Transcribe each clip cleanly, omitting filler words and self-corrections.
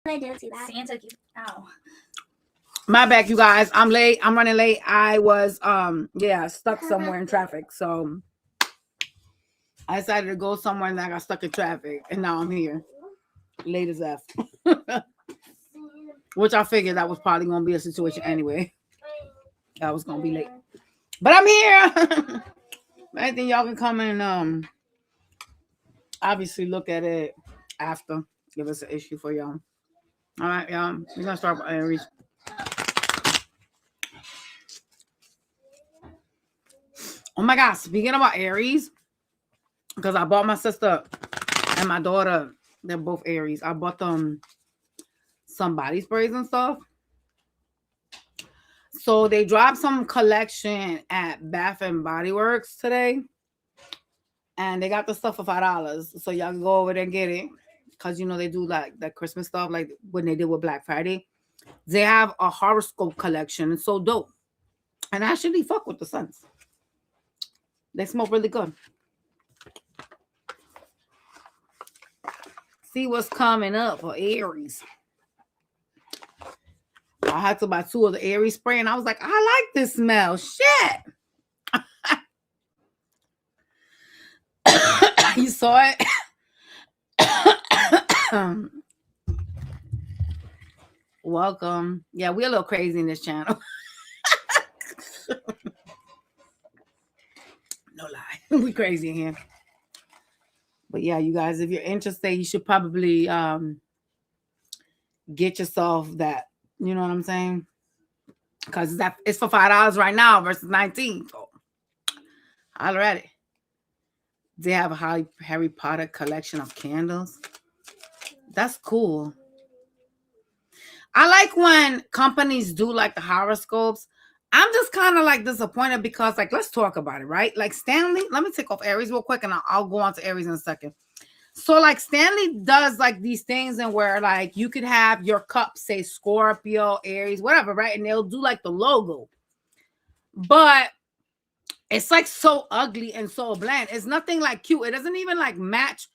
I didn't see that. Santa. Ow. My bad, you guys. I'm late. I'm running late. I was stuck somewhere in traffic. So I decided to go somewhere and I got stuck in traffic. And now I'm here. Late as F. Which I figured that was probably gonna be a situation anyway. I was gonna be late. But I'm here. I think y'all can come and obviously look at it after. Give us an issue for y'all. All right, y'all. We're gonna start with Aries. Oh my God! Speaking about Aries, because I bought my sister and my daughter. They're both Aries. I bought them some body sprays and stuff. So they dropped some collection at Bath and Body Works today, and they got the stuff for $5. So y'all can go over there and get it, because you know they do like that Christmas stuff, like when they did with Black Friday. They have a horoscope collection. It's so dope, and I actually fuck with the scents. They smell really good. See what's coming up for Aries. I had to buy 2 of the Aries spray, and I was like, I like this smell. Shit. You saw it? Welcome. Yeah, we're a little crazy in this channel. No lie. We crazy in here. But yeah, you guys, if you're interested, you should probably get yourself that. You know what I'm saying? Because it's for $5 right now versus $19. So already. They have a Harry Potter collection of candles. That's cool. I like when companies do like the horoscopes. I'm just kind of like disappointed because, like, let's talk about it, right? Like Stanley, let me take off Aries real quick and I'll go on to Aries in a second. So like Stanley does like these things and where like you could have your cup say Scorpio, Aries, whatever, right? And they'll do like the logo. But it's like so ugly and so bland. It's nothing like cute. It doesn't even like match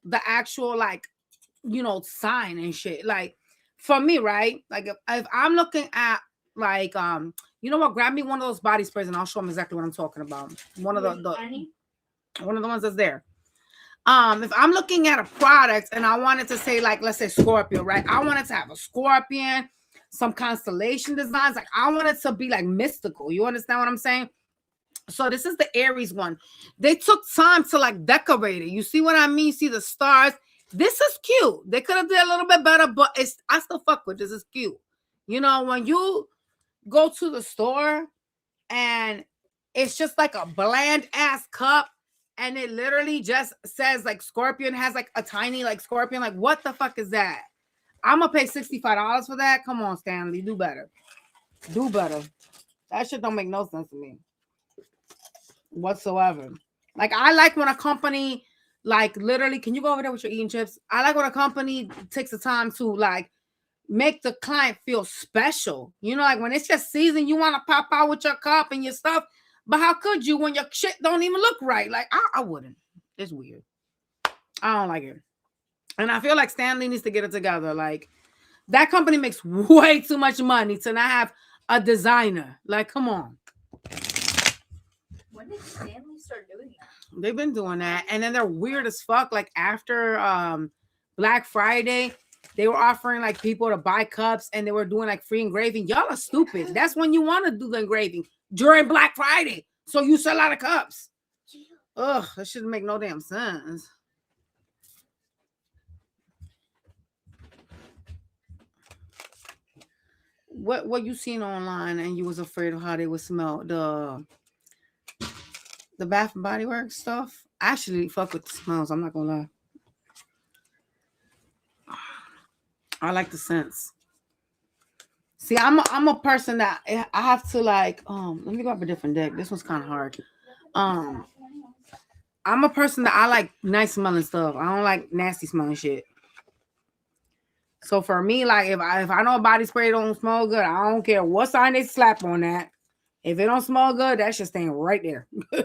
the actual like, you know, sign and shit. Like for me, right? Like if I'm looking at like you know what? Grab me one of those body sprays and I'll show them exactly what I'm talking about. One of the ones that's there. If I'm looking at a product and I wanted to say like, let's say Scorpio, right? I wanted to have a scorpion, some constellation designs. Like I want it to be like mystical. You understand what I'm saying? So this is the Aries one. They took time to like decorate it. You see what I mean? You see the stars. This is cute. They could have done a little bit better, but I still fuck with this. Is cute. You know, when you go to the store and it's just like a bland ass cup and it literally just says like Scorpion, has like a tiny like Scorpion. Like what the fuck is that? I'm gonna pay $65 for that. Come on, Stanley, do better. Do better. That shit don't make no sense to me whatsoever. Like I like when a company like literally, can you go over there with your eating chips? I like when a company takes the time to like make the client feel special. You know, like when it's just season, you want to pop out with your cup and your stuff. But how could you when your shit don't even look right? Like I wouldn't. It's weird. I don't like it. And I feel like Stanley needs to get it together. Like that company makes way too much money to not have a designer. Like, come on. When did Stanley start doing that? They've been doing that. And then they're weird as fuck. Like after Black Friday, they were offering like people to buy cups and they were doing like free engraving. Y'all are stupid. That's when you want to do the engraving, during Black Friday. So you sell out of cups. Ugh, that shouldn't make no damn sense. What you seen online and you was afraid of how they would smell? The Bath and Body Works stuff? I actually fuck with the smells. I'm not gonna lie. I like the scents. See, I'm a person that I have to like. Let me grab a different deck. This one's kind of hard. I'm a person that I like nice smelling stuff. I don't like nasty smelling shit. So for me, like if I know a body spray don't smell good, I don't care what sign they slap on that. If it don't smell good, that should stay right there. All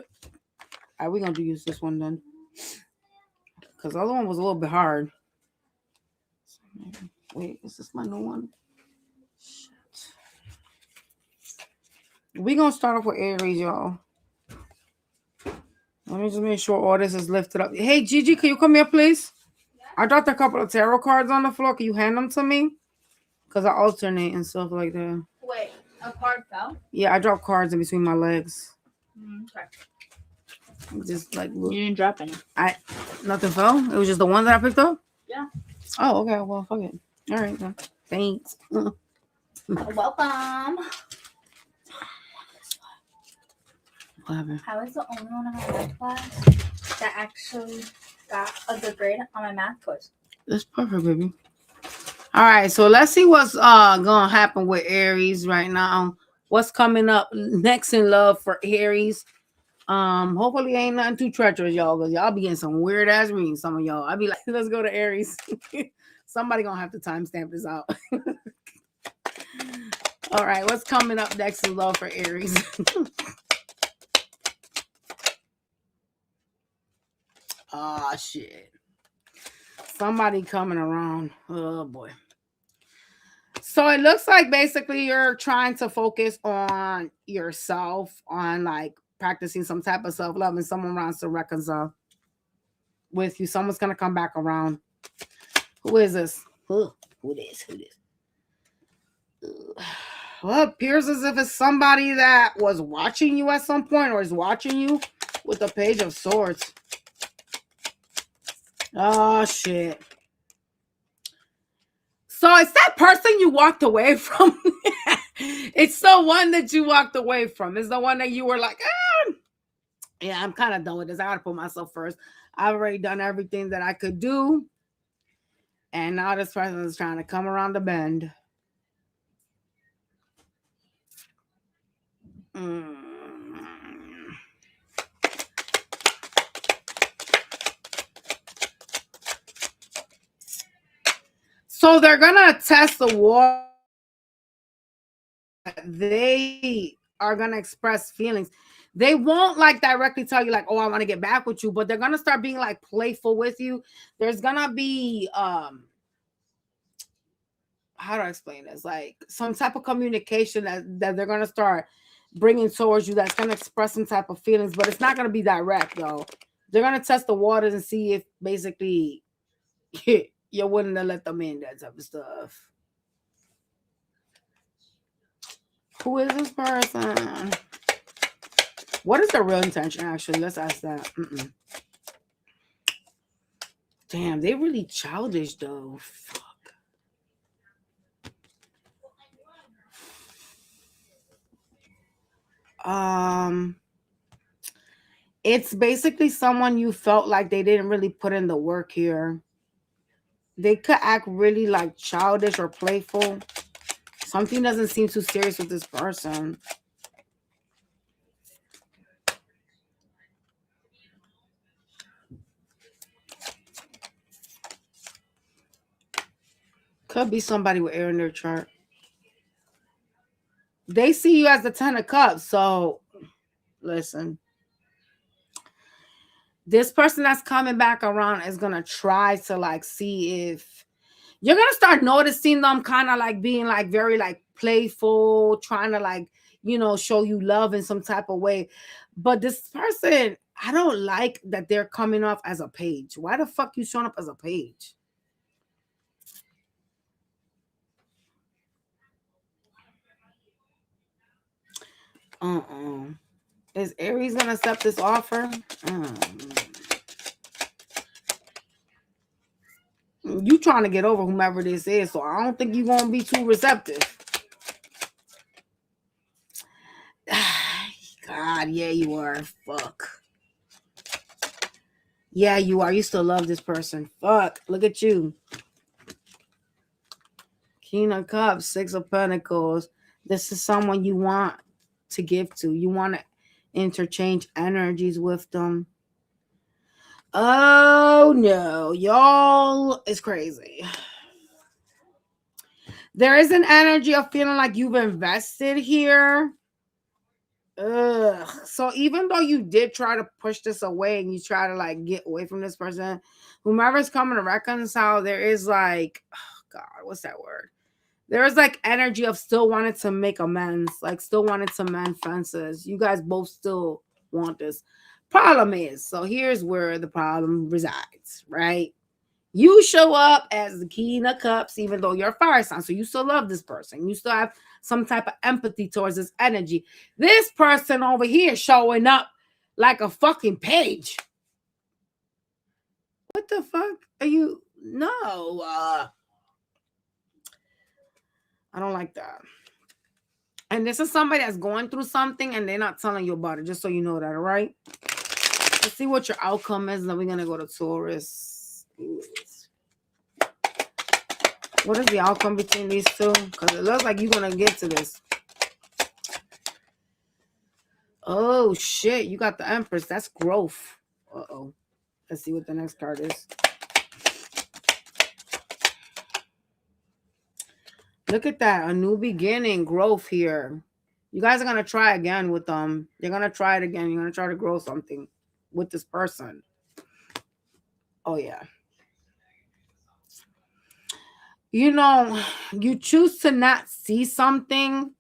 right, we're gonna use this one then, because the other one was a little bit hard. Wait, is this my new one? Shit. We're going to start off with Aries, y'all. Let me just make sure all this is lifted up. Hey, Gigi, can you come here, please? Yeah. I dropped a couple of tarot cards on the floor. Can you hand them to me? Because I alternate and stuff like that. Wait, a card fell? Yeah, I dropped cards in between my legs. Okay. Just like you didn't drop any. Nothing fell. It was just the one that I picked up. Yeah. Oh, okay. Well, fuck it. All right then. Thanks. Welcome. What happened? I was the only one in my math class that actually got a good grade on my math quiz. That's perfect, baby. All right, so let's see what's gonna happen with Aries right now. What's coming up next in love for Aries? Hopefully ain't nothing too treacherous, y'all, because y'all be getting some weird ass readings. Some of y'all, I'll be like, let's go to Aries. Somebody gonna have to timestamp this out. All right, what's coming up next in love for Aries? Oh shit. Somebody coming around. Oh boy. So it looks like basically you're trying to focus on yourself, on like practicing some type of self-love, and someone wants to reconcile with you. Someone's gonna come back around. Who is this? Who this? Well, it appears as if it's somebody that was watching you at some point or is watching you with the Page of Swords. Oh, shit. So it's that person you walked away from. It's the one that you walked away from. It's the one that you were like, yeah, I'm kind of done with this. I got to put myself first. I've already done everything that I could do. And now this person is trying to come around the bend. So they're gonna test the water. They are gonna express feelings. They won't like directly tell you like, oh, I want to get back with you, but they're gonna start being like playful with you. There's gonna be how do I explain this? Like some type of communication that they're gonna start bringing towards you that's gonna express some type of feelings, but it's not gonna be direct though. They're gonna test the waters and see if basically you're willing to let them in, that type of stuff. Who is this person? What is their real intention, actually? Let's ask that. Damn, they really childish, though. Fuck. It's basically someone you felt like they didn't really put in the work here. They could act really like childish or playful. Something doesn't seem too serious with this person. Could be somebody with air in their chart. They see you as the 10 of Cups. So, listen. This person that's coming back around is going to try to like see if you're going to start noticing them kind of like being like very like playful, trying to like, you know, show you love in some type of way. But this person, I don't like that they're coming off as a page. Why the fuck you showing up as a page? Is Aries going to accept this offer? You trying to get over whomever this is, so I don't think you're going to be too receptive. God, yeah, you are. Fuck. Yeah, you are. You still love this person. Fuck. Look at you. King of Cups, Six of Pentacles. This is someone you want to give to. You want to interchange energies with them. Oh no, y'all, it's crazy. There is an energy of feeling like you've invested here. Ugh. So even though you did try to push this away and you try to like get away from this person, whomever's coming to reconcile, there is like, oh God, what's that word? There's like energy of still wanting to make amends, like still wanting to mend fences. You guys both still want this. Problem is, so here's where the problem resides, right? You show up as the King of Cups, even though you're a fire sign, so you still love this person. You still have some type of empathy towards this energy. This person over here showing up like a fucking page. What the fuck are you? No, I don't like that. And this is somebody that's going through something and they're not telling you about it, just so you know that, all right? Let's see what your outcome is. Then we're going to go to Taurus. What is the outcome between these two? Because it looks like you're going to get to this. Oh, shit. You got the Empress. That's growth. Uh-oh. Let's see what the next card is. Look at that. A new beginning. Growth here. You guys are going to try again with them. You're going to try it again. You're going to try to grow something with this person. Oh, yeah. You know, you choose to not see something.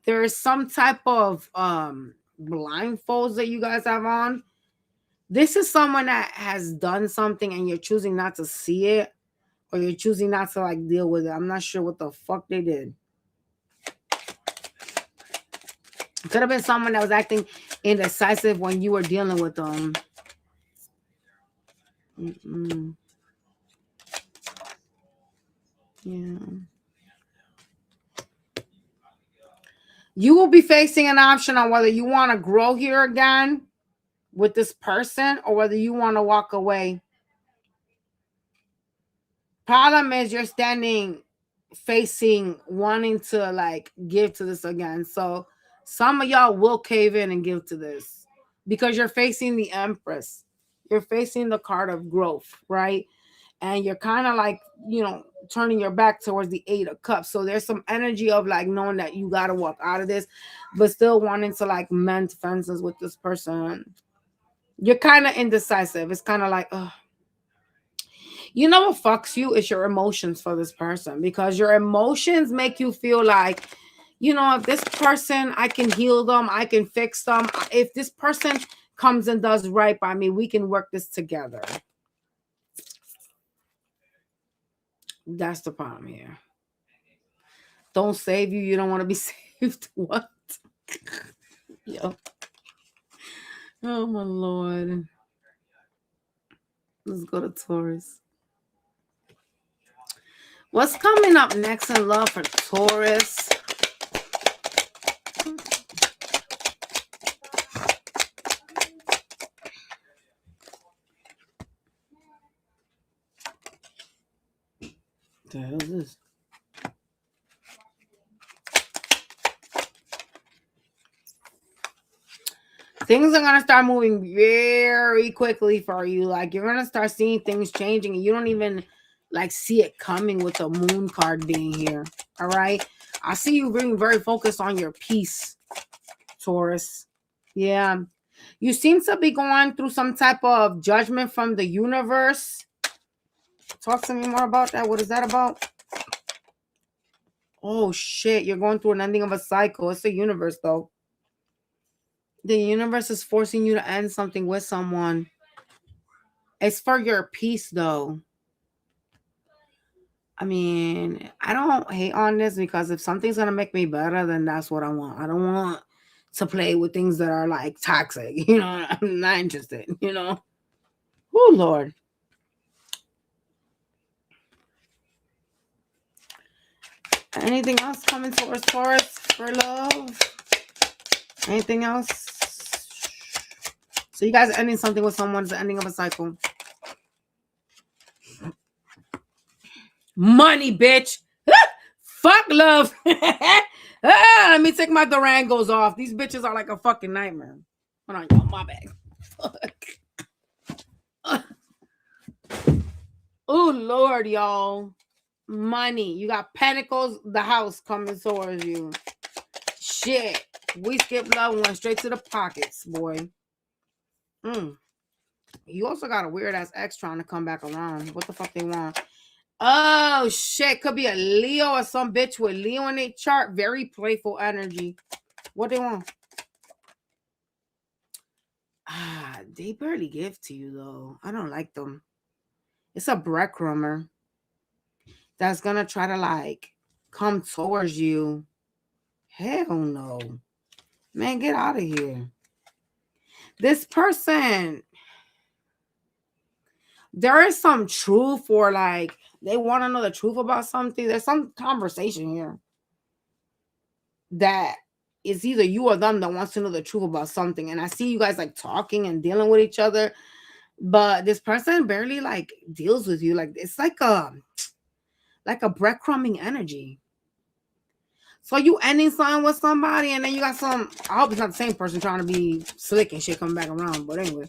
There is some type of blindfolds that you guys have on. This is someone that has done something and you're choosing not to see it, or you're choosing not to like deal with it. I'm not sure what the fuck they did. It could have been someone that was acting indecisive when you were dealing with them. Yeah. You will be facing an option on whether you want to grow here again with this person or whether you want to walk away. Problem is you're standing facing wanting to like give to this again. So some of y'all will cave in and give to this because you're facing the Empress. You're facing the card of growth, right? And you're kind of like, you know, turning your back towards the Eight of Cups. So there's some energy of like knowing that you got to walk out of this, but still wanting to like mend fences with this person. You're kind of indecisive. It's kind of like, oh, you know what fucks you is your emotions for this person, because your emotions make you feel like, you know, if this person, I can heal them, I can fix them. If this person comes and does right by me, we can work this together. That's the problem here. Don't save you. You don't want to be saved. What? Yo. Oh, my Lord. Let's go to Taurus. What's coming up next in love for Taurus? What the hell is this? Things are going to start moving very quickly for you. Like, you're going to start seeing things changing and you don't even like see it coming with the Moon card being here. All right. I see you being very focused on your peace, Taurus. Yeah. You seem to be going through some type of judgment from the universe. Talk to me more about that. What is that about? Oh, shit. You're going through an ending of a cycle. It's the universe, though. The universe is forcing you to end something with someone. It's for your peace, though. I mean, I don't hate on this because if something's going to make me better, then that's what I want. I don't want to play with things that are like toxic. You know, I'm not interested, you know. Oh, Lord. Anything else coming towards Taurus for love? Anything else? So you guys are ending something with someone. It's the ending of a cycle. Money, bitch. Fuck love. Let me take my Durangos off. These bitches are like a fucking nightmare. Hold on, y'all. My bag. Fuck. Oh, Lord, y'all. Money. You got Pentacles, the house coming towards you. Shit. We skipped love and went straight to the pockets, boy. You also got a weird ass ex trying to come back around. What the fuck they want? Oh, shit. Could be a Leo or some bitch with Leo in their chart. Very playful energy. What they want? They barely give to you, though. I don't like them. It's a breadcrumber that's going to try to, like, come towards you. Hell no. Man, get out of here. This person, there is some truth, or like they want to know the truth about something. There's some conversation here that is either you or them that wants to know the truth about something. And I see you guys like talking and dealing with each other, but this person barely like deals with you. Like it's like a breadcrumbing energy. So you ending something with somebody, and then you got some. I hope it's not the same person trying to be slick and shit coming back around. But anyway,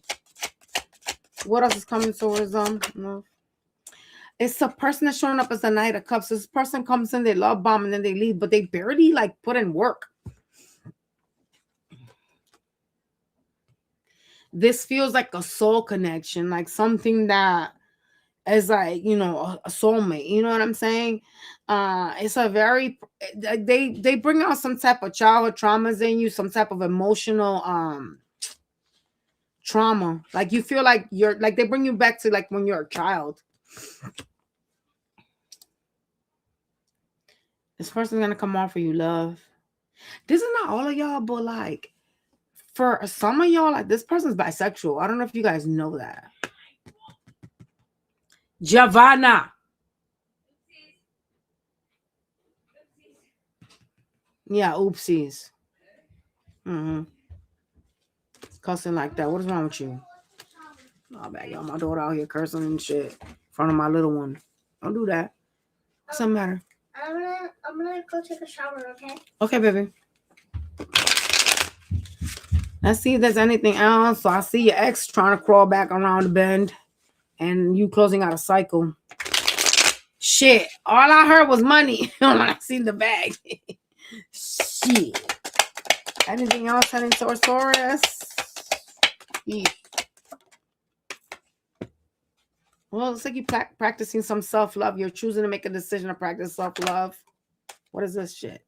what else is coming towards them? No. It's a person that's showing up as the Knight of Cups. This person comes in, they love bomb, and then they leave, but they barely like put in work. This feels like a soul connection, like something that is like, you know, a soulmate. You know what I'm saying? It's a very they bring out some type of childhood traumas in you, some type of emotional trauma. Like you feel like you're like they bring you back to like when you're a child. This person's gonna come on for you, love. This is not all of y'all, but like for some of y'all, like this person's bisexual. I don't know if you guys know that. Giovanna. Yeah, oopsies. Cussing like that. What is wrong with you? Oh, bad, y'all. My daughter out here cursing and shit in front of my little one. Don't do that. What's the matter? I'm gonna go take a shower, okay? Okay, baby. Let's see if there's anything else. So I see your ex trying to crawl back around the bend and you closing out a cycle. Shit. All I heard was money when I seen the bag. Shit. Anything else heading towards Taurus? Yeah. Well, it's like you practicing some self-love. You're choosing to make a decision to practice self-love. What is this shit?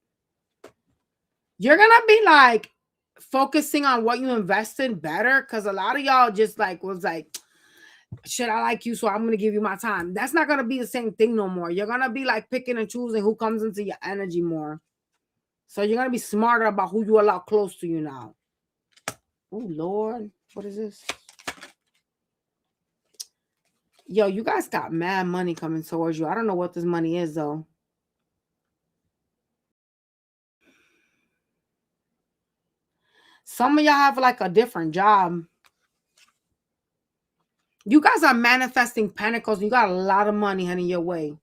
You're going to be like focusing on what you invest in better, because a lot of y'all just like was like, shit, I like you, so I'm going to give you my time. That's not going to be the same thing no more. You're going to be like picking and choosing who comes into your energy more. So you're going to be smarter about who you allow close to you now. Oh, Lord. What is this? Yo, you guys got mad money coming towards you. I don't know what this money is, though. Some of y'all have like a different job. You guys are manifesting pentacles. You got a lot of money heading your way.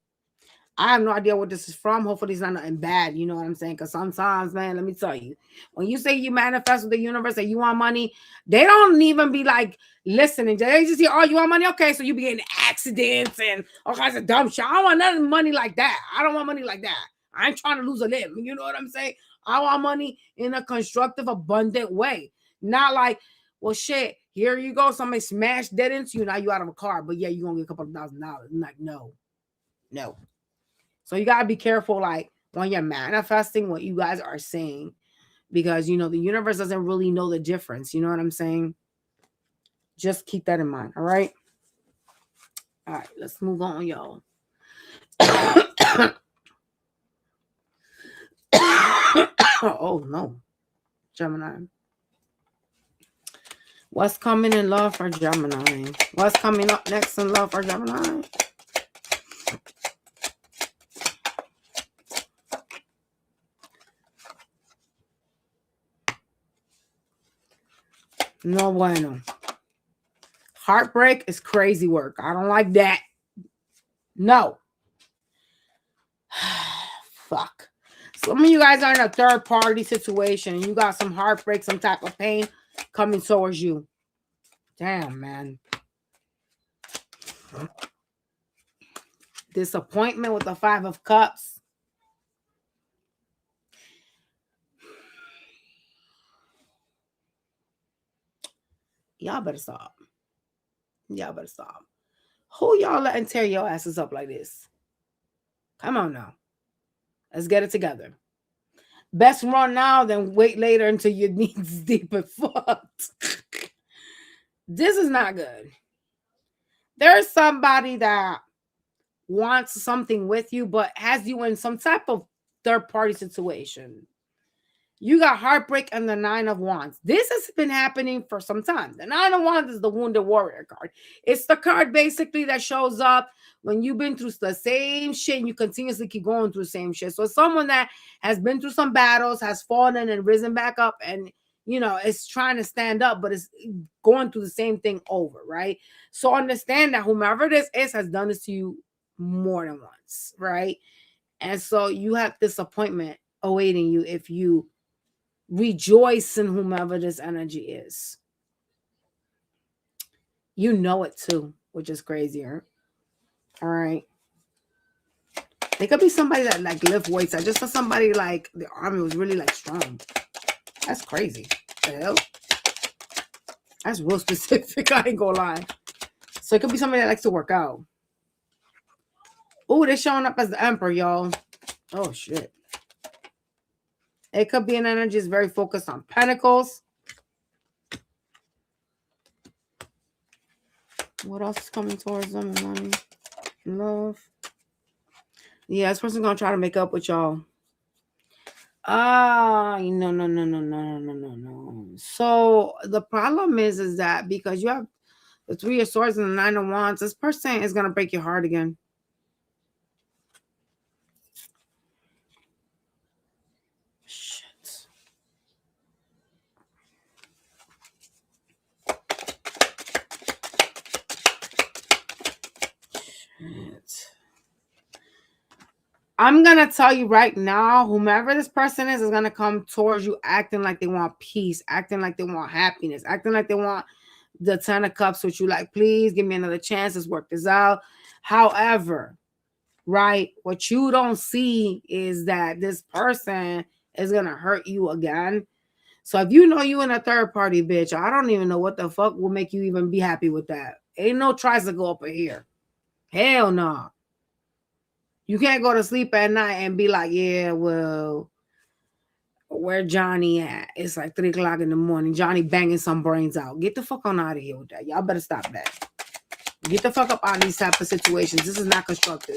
I have no idea what this is from. Hopefully it's not nothing bad. You know what I'm saying? Because sometimes, man, let me tell you, when you say you manifest with the universe that you want money, they don't even be like listening. They just hear, oh, you want money? Okay, so you be getting accidents and all kinds of dumb shit. I don't want none money like that. I don't want money like that. I ain't trying to lose a limb. You know what I'm saying? I want money in a constructive, abundant way. Not like, well, shit, here you go. Somebody smashed dead into you. Now you out of a car. But yeah, you're going to get a couple of $1,000. I'm like, no. So you got to be careful, like, when you're manifesting what you guys are saying, because, you know, the universe doesn't really know the difference. You know what I'm saying? Just keep that in mind. All right. All right. Let's move on, y'all. Oh, no. Gemini. What's coming in love for Gemini? What's coming up next in love for Gemini? No bueno. Heartbreak is crazy work. I don't like that. No. Fuck. Some of you guys are in a third party situation. You got some heartbreak, some type of pain coming towards you. Damn, man. Disappointment with the 5 of Cups. Y'all better stop. Y'all better stop. Who y'all letting tear your asses up like this? Come on now. Let's get it together. Best run now than wait later until your knees deeper fucked. This is not good. There's somebody that wants something with you, but has you in some type of third party situation. You got heartbreak and the 9 of Wands. This has been happening for some time. The 9 of Wands is the Wounded Warrior card. It's the card basically that shows up when you've been through the same shit and you continuously keep going through the same shit. So it's someone that has been through some battles, has fallen and risen back up, and it's trying to stand up, but it's going through the same thing over, right? So understand that whomever this is has done this to you more than once, right? And so you have disappointment awaiting you if you rejoice in whomever this energy is. You know it too, which is crazier. All right. They could be somebody that like lift weights. I just saw somebody like the army was really like strong. That's crazy. The hell? That's real specific. I ain't gonna lie. So it could be somebody that likes to work out. Oh, they're showing up as the Emperor, y'all. Oh shit. It could be an energy that's very focused on pentacles. What else is coming towards them? Money, love. Yeah, this person's gonna try to make up with y'all. No. So the problem is that because you have the 3 of Swords and the 9 of Wands, this person is gonna break your heart again. I'm going to tell you right now, whomever this person is going to come towards you acting like they want peace, acting like they want happiness, acting like they want the 10 of Cups with you. Like, please give me another chance. Let's work this out. However, right, what you don't see is that this person is going to hurt you again. So if you know you in a third party, bitch, I don't even know what the fuck will make you even be happy with that. Ain't no tries to go up in here. Hell no. You can't go to sleep at night and be like, yeah, well, where Johnny at? It's like 3 o'clock in the morning. Johnny banging some brains out. Get the fuck on out of here with that. Y'all better stop that. Get the fuck up out of these type of situations. This is not constructive.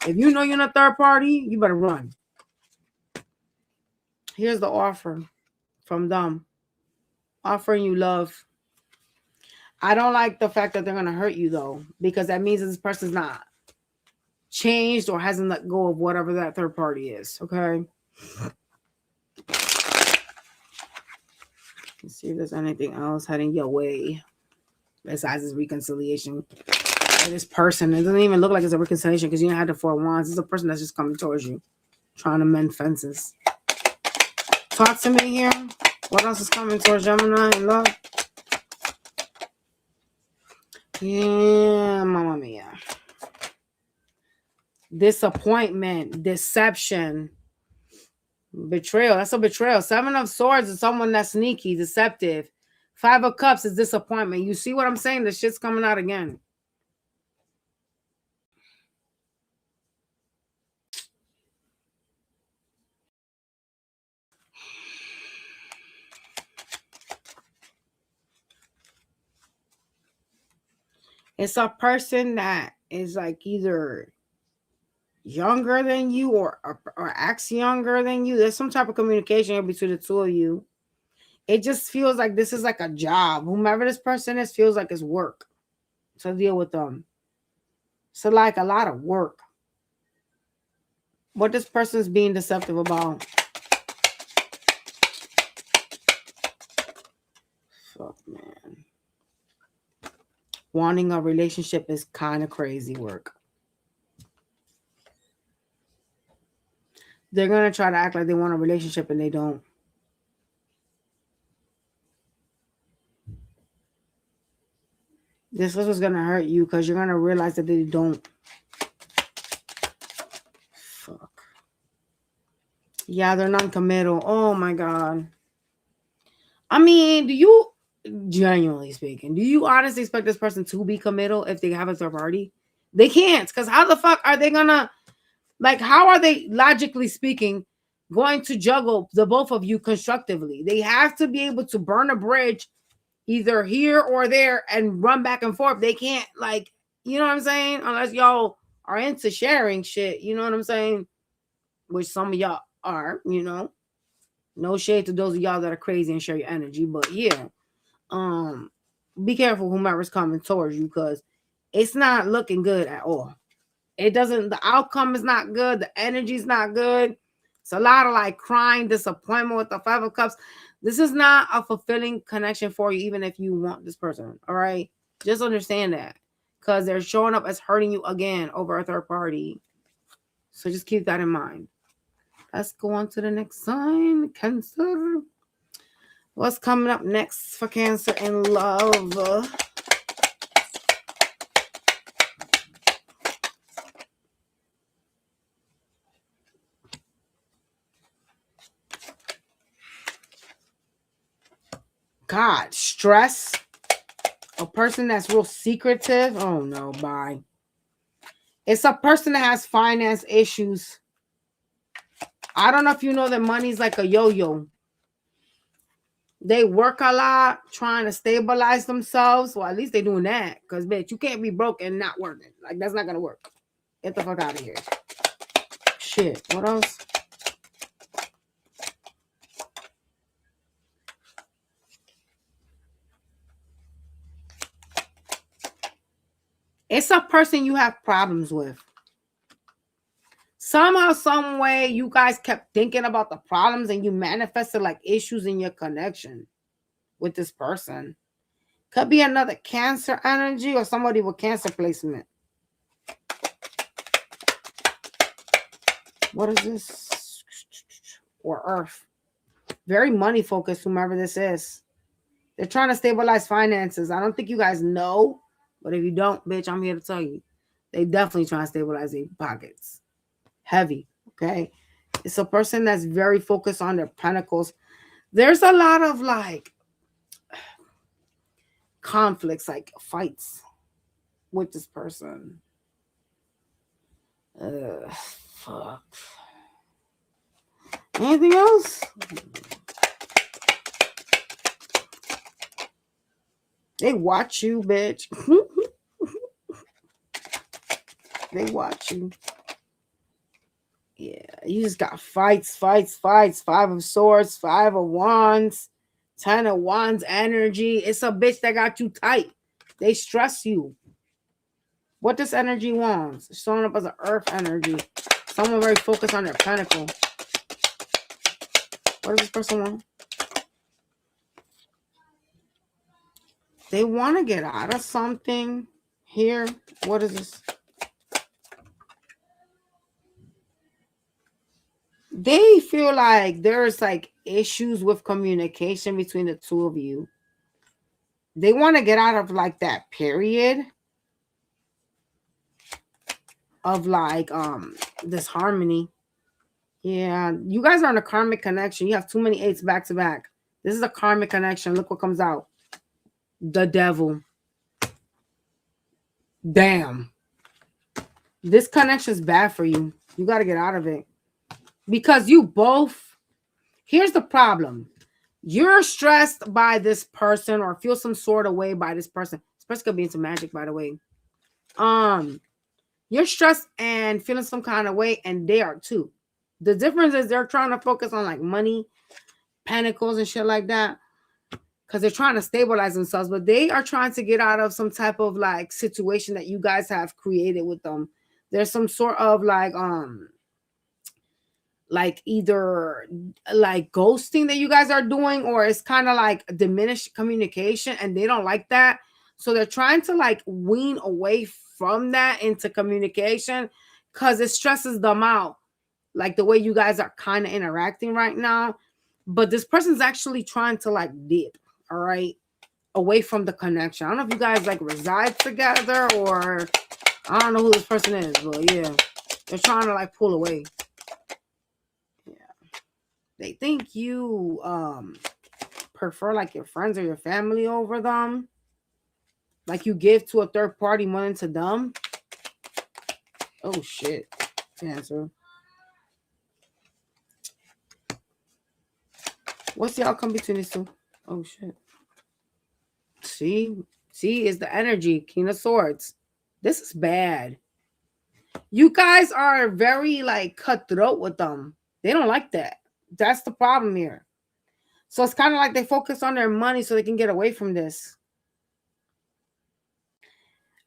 If you know you're in a third party, you better run. Here's the offer from them. Offering you love. I don't like the fact that they're going to hurt you, though, because that means that this person's not changed or hasn't let go of whatever that third party is. Okay. Let's see if there's anything else heading your way besides this reconciliation. This person, it doesn't even look like it's a reconciliation because you don't have the 4 of Wands. It's a person that's just coming towards you, trying to mend fences. Talk to me here. What else is coming towards Gemini in love? Yeah, Mamma Mia. Disappointment, deception, betrayal. That's a betrayal. 7 of Swords is someone that's sneaky, deceptive. 5 of Cups is disappointment. You see what I'm saying? The shit's coming out again. It's a person that is like either younger than you or acts younger than you. There's some type of communication between the two of you. It just feels like this is like a job. Whomever this person is feels like it's work to deal with them. So like a lot of work. What this person's being deceptive about. Fuck, man. Wanting a relationship is kind of crazy work. They're going to try to act like they want a relationship and they don't. This is going to hurt you because you're going to realize that they don't. Fuck. Yeah, they're non-committal. Oh, my God. I mean, do you, genuinely speaking, do you honestly expect this person to be committal if they have a third party? They can't, because how the fuck are they going to Like, how are they, logically speaking, going to juggle the both of you constructively? They have to be able to burn a bridge either here or there and run back and forth. They can't, like, you know what I'm saying? Unless y'all are into sharing shit, you know what I'm saying? Which some of y'all are, you know. No shade to those of y'all that are crazy and share your energy, but yeah. Be careful whomever's coming towards you, because it's not looking good at all. It doesn't, the outcome is not good, the energy is not good. It's a lot of like crying, disappointment with the Five of Cups. This is not a fulfilling connection for you, even if you want this person. All right, just understand that, because they're showing up as hurting you again over a third party. So just keep that in mind. Let's go on to the next sign, Cancer. What's coming up next for Cancer in love? God, stress. A person that's real secretive. Oh no, bye. It's a person that has finance issues. I don't know if you know that money's like a yo-yo. They work a lot trying to stabilize themselves. Well, at least they're doing that. Because, bitch, you can't be broke and not working. Like, that's not going to work. Get the fuck out of here. Shit. What else? It's a person you have problems with. Somehow, some way, you guys kept thinking about the problems and you manifested like issues in your connection with this person. Could be another Cancer energy or somebody with Cancer placement. What is this? Or Earth. Very money focused, whomever this is. They're trying to stabilize finances. I don't think you guys know, but if you don't, bitch, I'm here to tell you. They definitely trying to stabilize their pockets. Heavy, okay? It's a person that's very focused on their pentacles. There's a lot of like conflicts, like fights with this person. Fuck. Anything else? They watch you, bitch. They watch you. Yeah, you just got fights. Five of Swords, Five of Wands, 10 of Wands energy. It's a bitch that got you tight. They stress you. What this energy wants? It's showing up as an Earth energy. Someone very focused on their pentacle. What does this person want? They want to get out of something here. What is this? They feel like there's like issues with communication between the two of you. They want to get out of like that period of like this harmony. Yeah, you guys are in a karmic connection. You have too many eights back to back. This is a karmic connection. Look what comes out. The Devil. Damn. This connection is bad for you. You got to get out of it. Because you both, here's the problem. You're stressed by this person or feel some sort of way by this person. This person could be into magic, by the way. You're stressed and feeling some kind of way, and they are too. The difference is they're trying to focus on like money, pentacles, and shit like that. Because they're trying to stabilize themselves, but they are trying to get out of some type of like situation that you guys have created with them. There's some sort of like either like ghosting that you guys are doing, or it's kind of like diminished communication, and they don't like that. So they're trying to like wean away from that into communication because it stresses them out, like the way you guys are kind of interacting right now. But this person's actually trying to like dip, all right, away from the connection. I don't know if you guys like reside together, or I don't know who this person is, but yeah, they're trying to like pull away. They think you prefer like your friends or your family over them. Like you give to a third party more than to them. Oh shit. Cancer. What's the outcome between these two? Oh shit. See, is the energy. King of Swords. This is bad. You guys are very like cutthroat with them. They don't like that. That's the problem here. So it's kind of like they focus on their money so they can get away from this.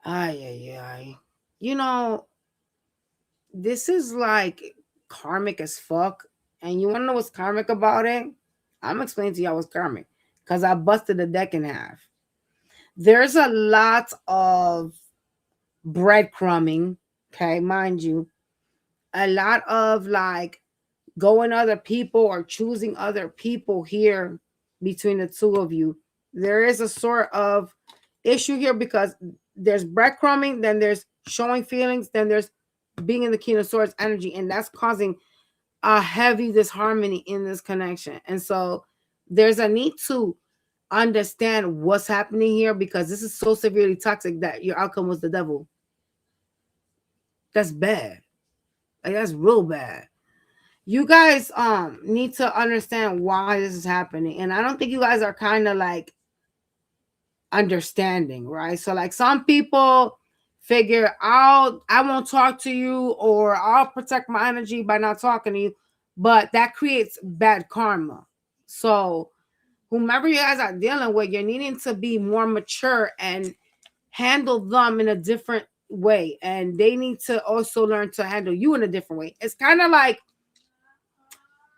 Ay. You know, this is like karmic as fuck. And you want to know what's karmic about it? I'm explaining to y'all what's karmic because I busted the deck in half. There's a lot of breadcrumbing, okay, mind you. A lot of like going other people or choosing other people here between the two of you. There is a sort of issue here because there's breadcrumbing, then there's showing feelings, then there's being in the King of Swords energy, and that's causing a heavy disharmony in this connection. And so there's a need to understand what's happening here because this is so severely toxic that your outcome was the devil. That's bad. Like that's real bad. You guys need to understand why this is happening. And I don't think you guys are kind of like understanding, right? So like some people figure I won't talk to you or I'll protect my energy by not talking to you, but that creates bad karma. So whomever you guys are dealing with, you're needing to be more mature and handle them in a different way. And they need to also learn to handle you in a different way. It's kind of like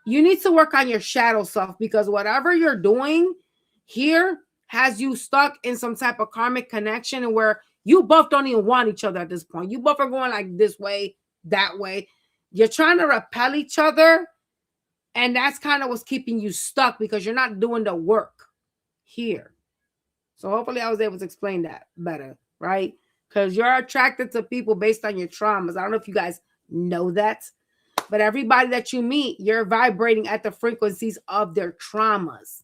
you need to work on your shadow self because whatever you're doing here has you stuck in some type of karmic connection where you both don't even want each other at this point. You both are going like this way, that way. You're trying to repel each other. And that's kind of what's keeping you stuck because you're not doing the work here. So hopefully I was able to explain that better, right? Because you're attracted to people based on your traumas. I don't know if you guys know that, but everybody that you meet, you're vibrating at the frequencies of their traumas.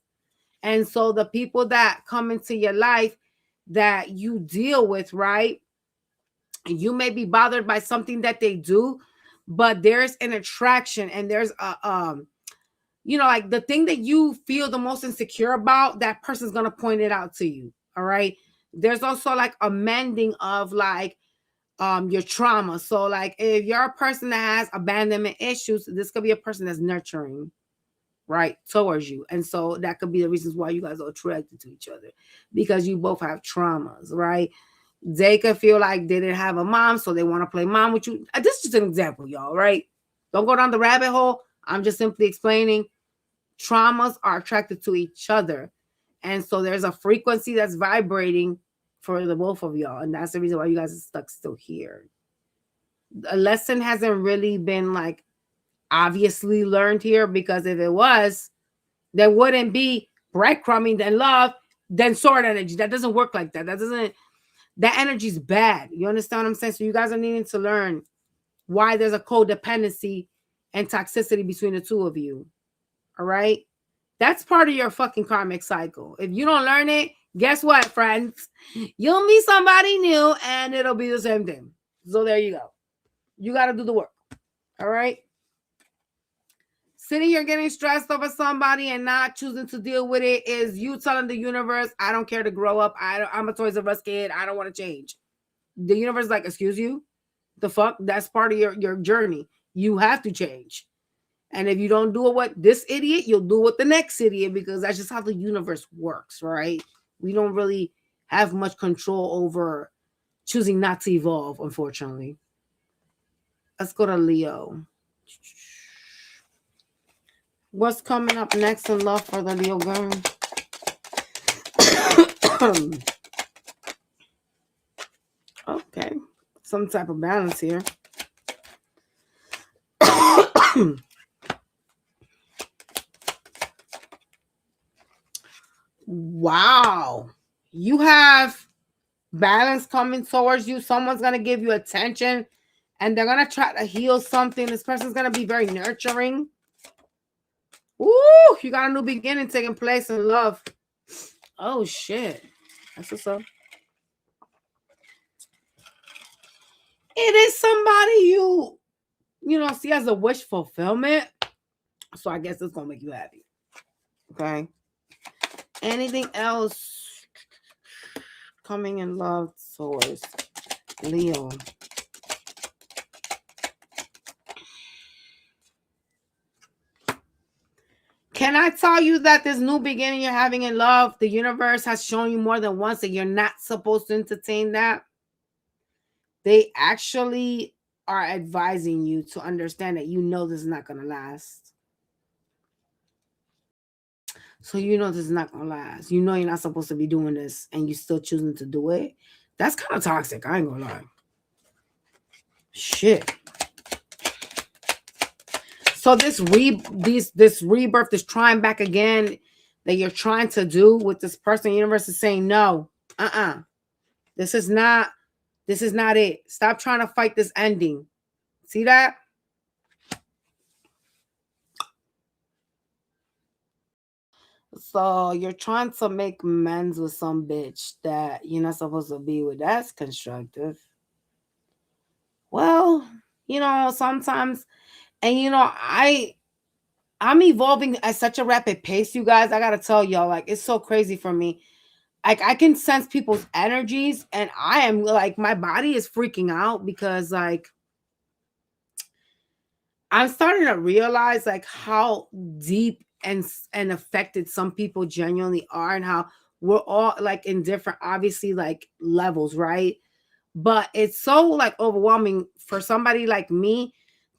And so the people that come into your life that you deal with, right? You may be bothered by something that they do, but there's an attraction and there's a like the thing that you feel the most insecure about, that person's gonna point it out to you. All right. There's also like a mending of like your trauma. So like if you're a person that has abandonment issues, this could be a person that's nurturing, right, towards you. And so that could be the reasons why you guys are attracted to each other, because you both have traumas, right? They could feel like they didn't have a mom, so they want to play mom with you. This is just an example, y'all, right? Don't go down the rabbit hole. I'm just simply explaining traumas are attracted to each other. And so there's a frequency that's vibrating for the both of y'all. And that's the reason why you guys are stuck still here. A lesson hasn't really been like obviously learned here, because if it was, there wouldn't be breadcrumbing, then love, then sword energy. That doesn't work like that. That energy is bad. You understand what I'm saying? So you guys are needing to learn why there's a codependency and toxicity between the two of you. All right? That's part of your fucking karmic cycle. If you don't learn it, guess what, friends? You'll meet somebody new and it'll be the same thing. So there you go. You got to do the work. All right? Sitting here getting stressed over somebody and not choosing to deal with it is you telling the universe, I don't care to grow up. I'm a Toys R Us kid. I don't want to change. The universe is like, excuse you? The fuck? That's part of your journey. You have to change. And if you don't do it with this idiot, you'll do it with the next idiot, because that's just how the universe works, right? We don't really have much control over choosing not to evolve, unfortunately. Let's go to Leo. What's coming up next in love for the Leo girl? Okay. Some type of balance here. Wow. You have balance coming towards you. Someone's going to give you attention and they're going to try to heal something. This person's going to be very nurturing. Ooh, you got a new beginning taking place in love. Oh, shit. That's what's up. It is somebody you see as a wish fulfillment. So I guess it's gonna make you happy. Okay. Anything else? Coming in love, source, Leo. Can I tell you that this new beginning you're having in love, the universe has shown you more than once that you're not supposed to entertain that? They actually are advising you to understand that this is not going to last. So this is not going to last. You're not supposed to be doing this and you're still choosing to do it. That's kind of toxic. I ain't going to lie. Shit. So this rebirth, this trying back again that you're trying to do with this person, the universe is saying no. This is not it. Stop trying to fight this ending. See that? So you're trying to make amends with some bitch that you're not supposed to be with. That's constructive. Well, sometimes, and I'm evolving at such a rapid pace, you guys. I gotta tell y'all, like, it's so crazy for me. Like, I can sense people's energies, and I am like, my body is freaking out because, like, I'm starting to realize like how deep and affected some people genuinely are, and how we're all like in different, obviously, like levels, right? But it's so like overwhelming for somebody like me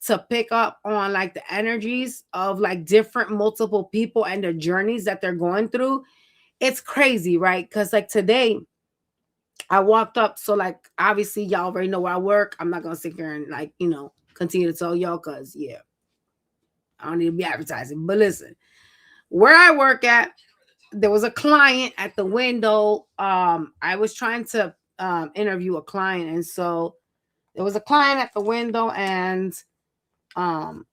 to pick up on like the energies of like different multiple people and the journeys that they're going through. It's crazy, right? Because like today I walked up, so like obviously y'all already know where I work. I'm not gonna sit here and like continue to tell y'all because I don't need to be advertising. But listen, where I work at, there was a client at the window. I was trying to interview a client, and so there was a client at the window, and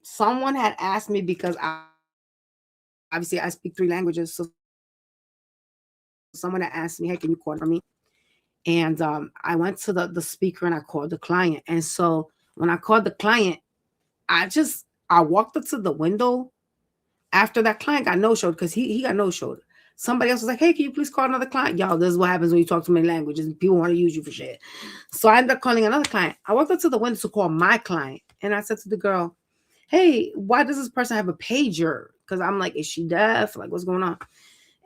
someone had asked me, because obviously I speak 3 languages, so someone had asked me, hey, can you call for me? And I went to the speaker and I called the client. And so when I called the client, I walked up to the window after that client got no-showed, because he got no-showed. Somebody else was like, hey, can you please call another client? Y'all, this is what happens when you talk too many languages and people want to use you for shit. So I ended up calling another client. I walked up to the window to call my client. And I said to the girl, hey, why does this person have a pager? Because I'm like, is she deaf? Like, what's going on?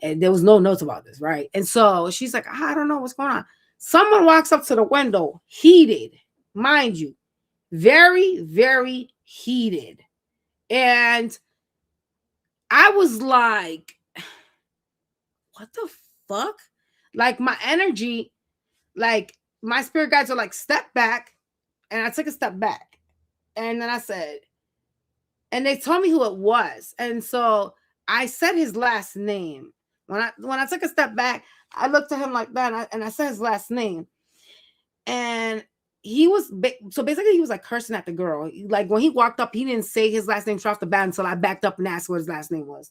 And there was no notes about this, right? And so she's like, I don't know what's going on. Someone walks up to the window, heated, mind you, very, very heated. And I was like, what the fuck? Like, my energy, like, my spirit guides are like, step back. And I took a step back. And then I said, and they told me who it was. And so I said his last name. When I took a step back, I looked at him like that, and I said his last name. And he was, so basically he was like cursing at the girl. Like, when he walked up, he didn't say his last name straight off the bat until I backed up and asked what his last name was.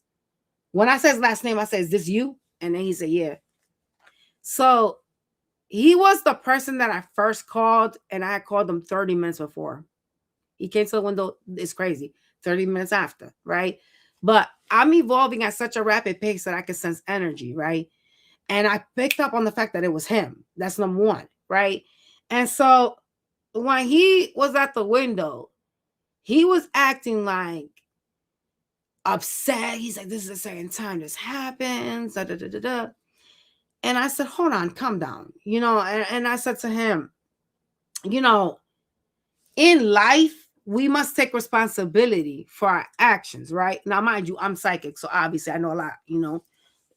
When I said his last name, I said, is this you? And then he said, yeah. So he was the person that I first called, and I had called him 30 minutes before. He came to the window. It's crazy. 30 minutes after, right? But I'm evolving at such a rapid pace that I can sense energy, right? And I picked up on the fact that it was him. That's number one, right? And so when he was at the window, he was acting like upset. He's like, this is the second time this happens. Da, da, da, da, da. And I said, hold on, calm down. And I said to him, in life, we must take responsibility for our actions, right? Now, mind you, I'm psychic, so obviously I know a lot,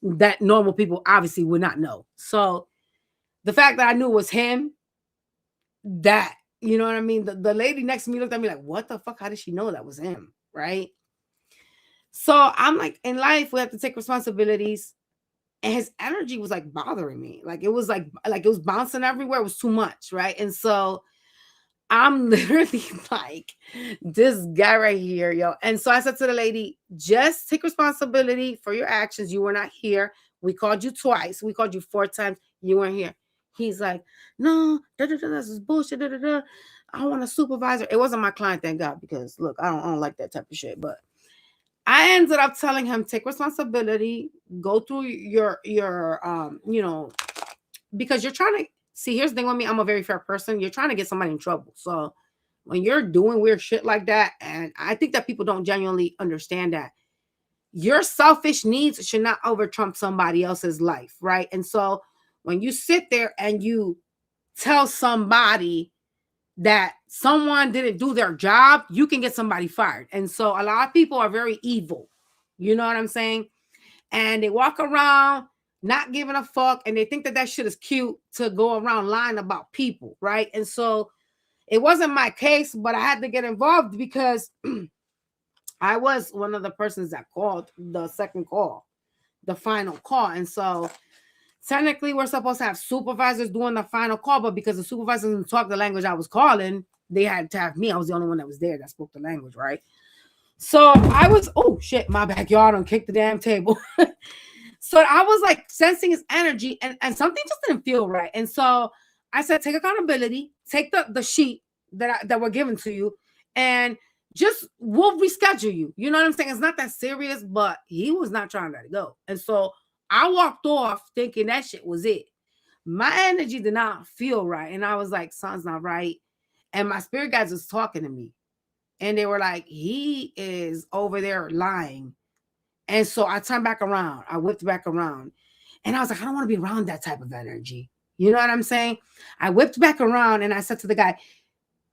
that normal people obviously would not know. So the fact that I knew it was him, that, you know what I mean? The lady next to me looked at me like, what the fuck? How did she know that was him, right? So I'm like, in life, we have to take responsibilities. And his energy was like bothering me. Like, it was like it was bouncing everywhere. It was too much, right? And so I'm literally like, this guy right here, yo. And so I said to the lady, just take responsibility for your actions. You were not here. We called you twice. We called you 4 times. You weren't here. He's like, no, this is bullshit. I want a supervisor. It wasn't my client, thank God, because look, I don't like that type of shit. But I ended up telling him, take responsibility, go through your because you're trying to see. Here's the thing with me, I'm a very fair person. You're trying to get somebody in trouble. So when you're doing weird shit like that, and I think that people don't genuinely understand that your selfish needs should not over trump somebody else's life, right? And so when you sit there and you tell somebody that someone didn't do their job, you can get somebody fired. And so a lot of people are very evil. You know what I'm saying? And they walk around not giving a fuck, and they think that that shit is cute to go around lying about people, right? And so it wasn't my case, but I had to get involved because I was one of the persons that called the second call, the final call. And so technically we're supposed to have supervisors doing the final call, but because the supervisors didn't talk the language I was calling, they had to have me. I was the only one that was there that spoke the language, right? So I was, oh shit, my backyard and kicked the damn table. So I was like sensing his energy, and something just didn't feel right. And so I said, take accountability, take the sheet that were given to you, and just we'll reschedule you. You know what I'm saying? It's not that serious, but he was not trying to let it go. And so I walked off thinking that shit was it. My energy did not feel right. And I was like, something's not right. And my spirit guides was talking to me. And they were like, he is over there lying. And so I turned back around. I whipped back around. And I was like, I don't want to be around that type of energy. You know what I'm saying? I whipped back around and I said to the guy,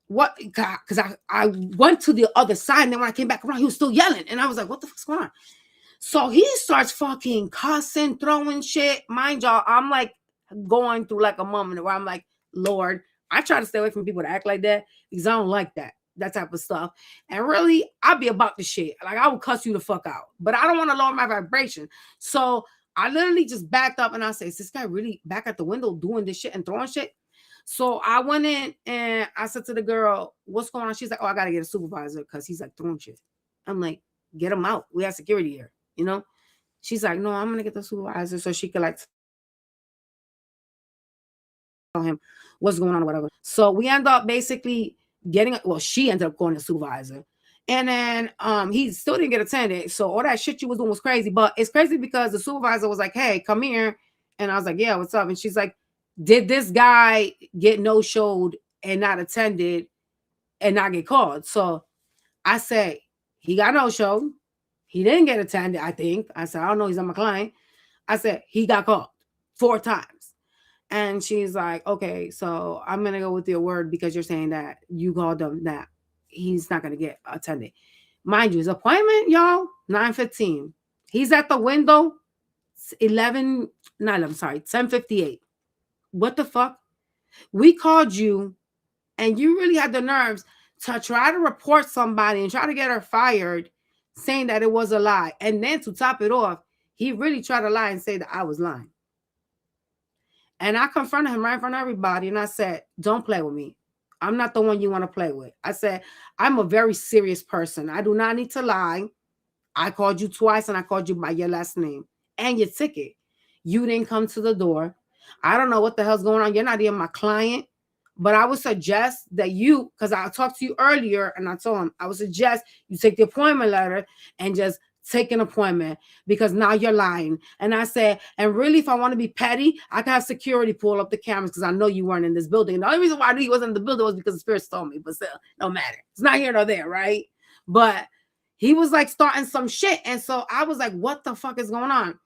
what? Because I went to the other side. And then when I came back around, he was still yelling. And I was like, what the fuck's going on? So he starts fucking cussing, throwing shit. Mind y'all, I'm like going through like a moment where I'm like, Lord, I try to stay away from people that act like that because I don't like that type of stuff. And really, I'll be about the shit. Like, I will cuss you the fuck out. But I don't want to lower my vibration. So I literally just backed up and I said, is this guy really back at the window doing this shit and throwing shit? So I went in and I said to the girl, what's going on? She's like, oh, I got to get a supervisor because he's like throwing shit. I'm like, get him out. We have security here, you know? She's like, no, I'm going to get the supervisor so she could like tell him what's going on or whatever. So we end up basically she ended up going to supervisor. And then he still didn't get attended. So all that shit you was doing was crazy. But it's crazy because the supervisor was like, hey, come here. And I was like, yeah, what's up? And she's like, did this guy get no-showed and not attended and not get called? So I said, he got no-showed. He didn't get attended, I think. I said, I don't know. He's not my client. I said, he got called 4 times. And she's like, okay, so I'm going to go with your word because you're saying that you called him that he's not going to get attended. Mind you, his appointment, y'all, 9:15. He's at the window, 10:58. What the fuck? We called you and you really had the nerves to try to report somebody and try to get her fired saying that it was a lie. And then to top it off, he really tried to lie and say that I was lying. And I confronted him right in front of everybody. And I said, don't play with me. I'm not the one you want to play with. I said, I'm a very serious person. I do not need to lie. I called you twice and I called you by your last name and your ticket. You didn't come to the door. I don't know what the hell's going on. You're not even my client. But I would suggest that you, because I talked to you earlier and I told him, I would suggest you take the appointment letter and just take an appointment because now you're lying. And I said, and really, if I want to be petty, I can have security pull up the cameras because I know you weren't in this building. And the only reason why I knew you wasn't in the building was because the spirits told me, but still, no matter. It's not here nor there, right? But he was like starting some shit. And so I was like, what the fuck is going on?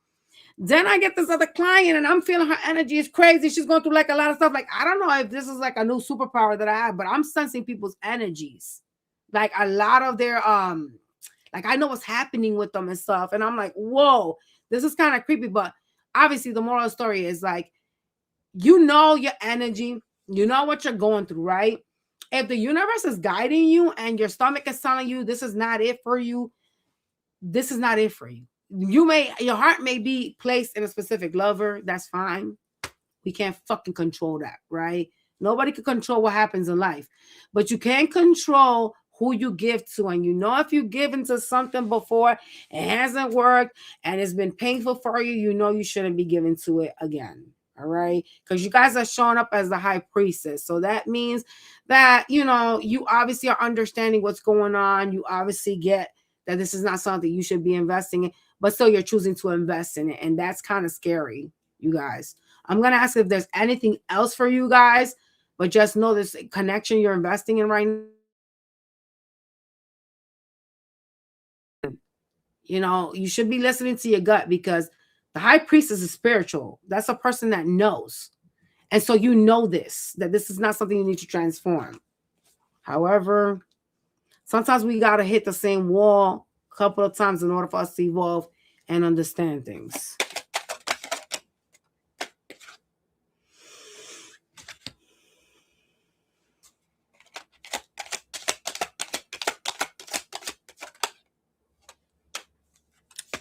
Then I get this other client and I'm feeling her energy is crazy. She's going through like a lot of stuff. Like, I don't know if this is like a new superpower that I have, but I'm sensing people's energies. Like a lot of their, like I know what's happening with them and stuff. And I'm like, whoa, this is kind of creepy. But obviously the moral of the story is like, you know your energy, you know what you're going through, right? If the universe is guiding you and your stomach is telling you this is not it for you, this is not it for you. Your heart may be placed in a specific lover. That's fine. We can't fucking control that, right? Nobody can control what happens in life, but you can control who you give to. And you know, if you give into something before, it hasn't worked and it's been painful for you, you know you shouldn't be giving to it again. All right. Because you guys are showing up as the high priestess. So that means that, you know, you obviously are understanding what's going on. You obviously get that this is not something you should be investing in, but still you're choosing to invest in it. And that's kind of scary, you guys. I'm going to ask if there's anything else for you guys, but just know this connection you're investing in right now. You know, you should be listening to your gut because the high priestess is spiritual. That's a person that knows. And so you know this, that this is not something you need to transform. However, sometimes we got to hit the same wall a couple of times in order for us to evolve and understand things.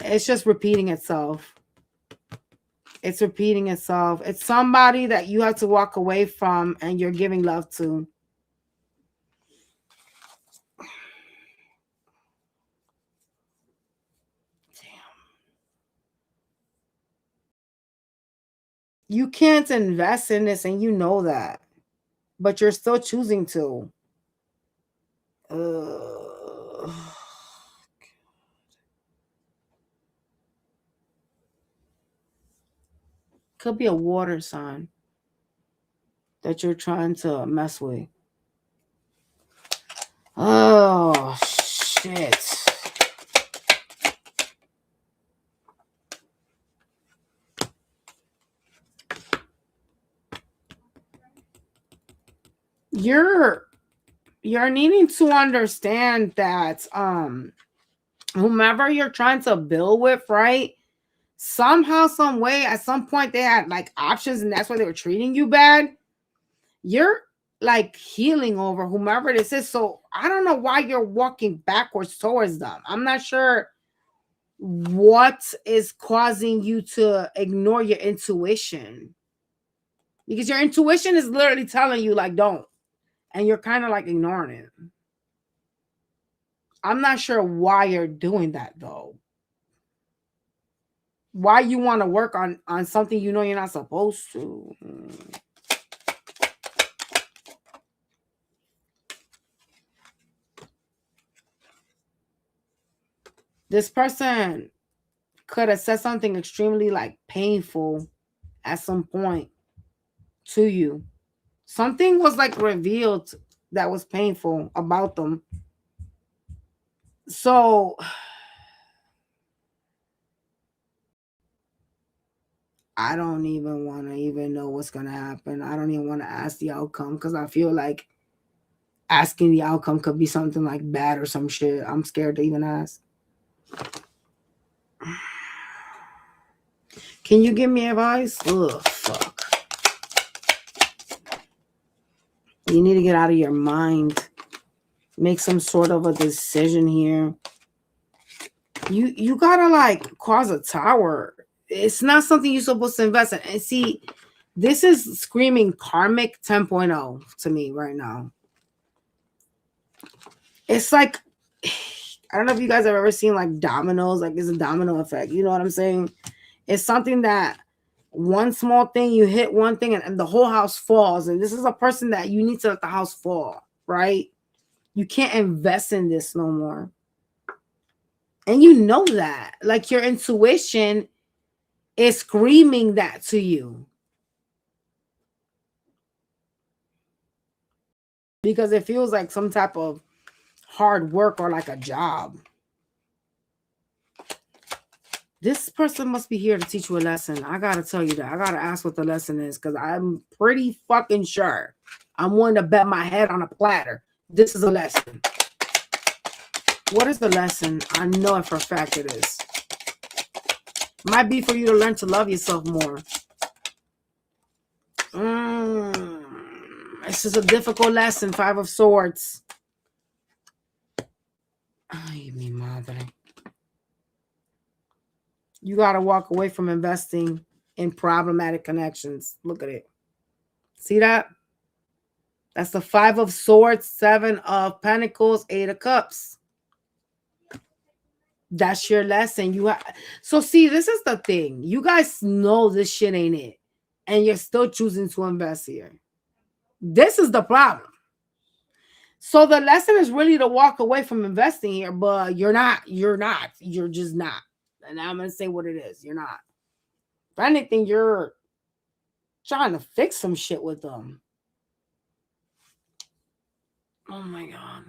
It's just repeating itself. It's repeating itself. It's somebody that you have to walk away from and you're giving love to. You can't invest in this and you know that, but you're still choosing to. Could be a water sign that you're trying to mess with. Oh, shit. You're needing to understand that whomever you're trying to build with, right? Somehow, some way, at some point they had like options and that's why they were treating you bad. You're like healing over whomever this is. So I don't know why you're walking backwards towards them. I'm not sure what is causing you to ignore your intuition, because your intuition is literally telling you like don't, and you're kind of like ignoring it. I'm not sure why you're doing that though. Why you want to work on something you know you're not supposed to. This person could have said something extremely like painful at some point to you. Something was like revealed that was painful about them. So I don't even want to even know what's going to happen. I don't even want to ask the outcome because I feel like asking the outcome could be something like bad or some shit. I'm scared to even ask. Can you give me advice? Ugh, fuck. You need to get out of your mind. Make some sort of a decision here. You gotta like cause a tower. It's not something you're supposed to invest in. And see, this is screaming karmic 10.0 to me right now. It's like, I don't know if you guys have ever seen like dominoes, like it's a domino effect. You know what I'm saying? It's something that one small thing, you hit one thing and the whole house falls. And this is a person that you need to let the house fall, right? You can't invest in this no more. And you know that. Like your intuition is screaming that to you. Because it feels like some type of hard work or like a job. This person must be here to teach you a lesson. I gotta tell you that. I gotta ask what the lesson is because I'm pretty fucking sure. I'm willing to bet my head on a platter. This is a lesson. What is the lesson? I know it for a fact it is. Might be for you to learn to love yourself more. This is a difficult lesson. 5 of Swords. Ay, mi madre. You got to walk away from investing in problematic connections. Look at it. See that? That's the 5 of Swords, 7 of Pentacles, 8 of Cups. That's your lesson. So see, this is the thing. You guys know this shit ain't it. and you're still choosing to invest here. This is the problem. So the lesson is really to walk away from investing here, but you're just not. And I'm going to say what it is. You're not. If anything, you're trying to fix some shit with them. Oh my God.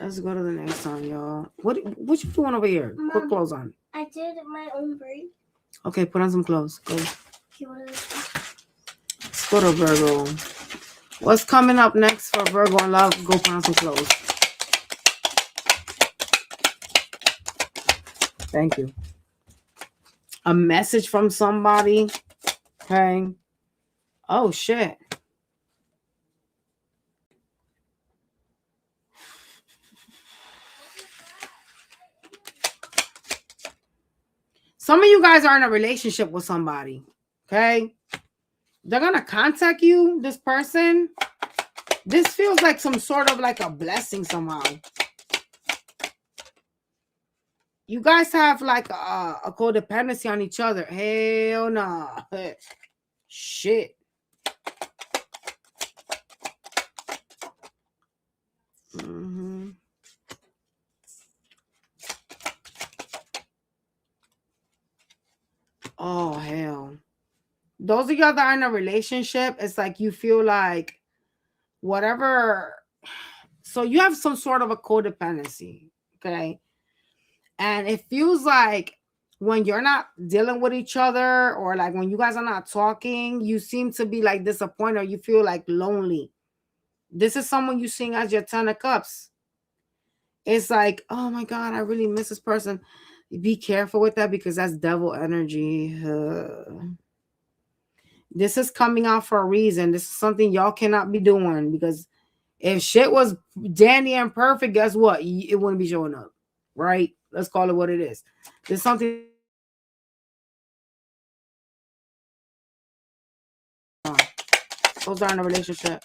Let's go to the next one, y'all. What you doing over here? Mom, put clothes on. I did my own braid. Okay, put on some clothes. Go. Okay, what is this? Let's go to Virgo. What's coming up next for Virgo and love? Go put on some clothes. Thank you. A message from somebody. Okay. Oh shit. Some of you guys are in a relationship with somebody. Okay. They're gonna contact you, this person. This feels like some sort of like a blessing somehow. You guys have like a codependency on each other. Hell nah. Shit. Mm-hmm. Oh, hell. Those of y'all that are in a relationship, it's like you feel like whatever. So you have some sort of a codependency. Okay. And it feels like when you're not dealing with each other, or like when you guys are not talking, you seem to be like disappointed, or you feel like lonely. This is someone you seeing as your 10 of cups. It's like, oh my God, I really miss this person. Be careful with that, because that's devil energy. This is coming out for a reason. This is something y'all cannot be doing, because if shit was dandy and perfect, guess what? It wouldn't be showing up, right? Let's call it what it is. There's something. Those are in a relationship.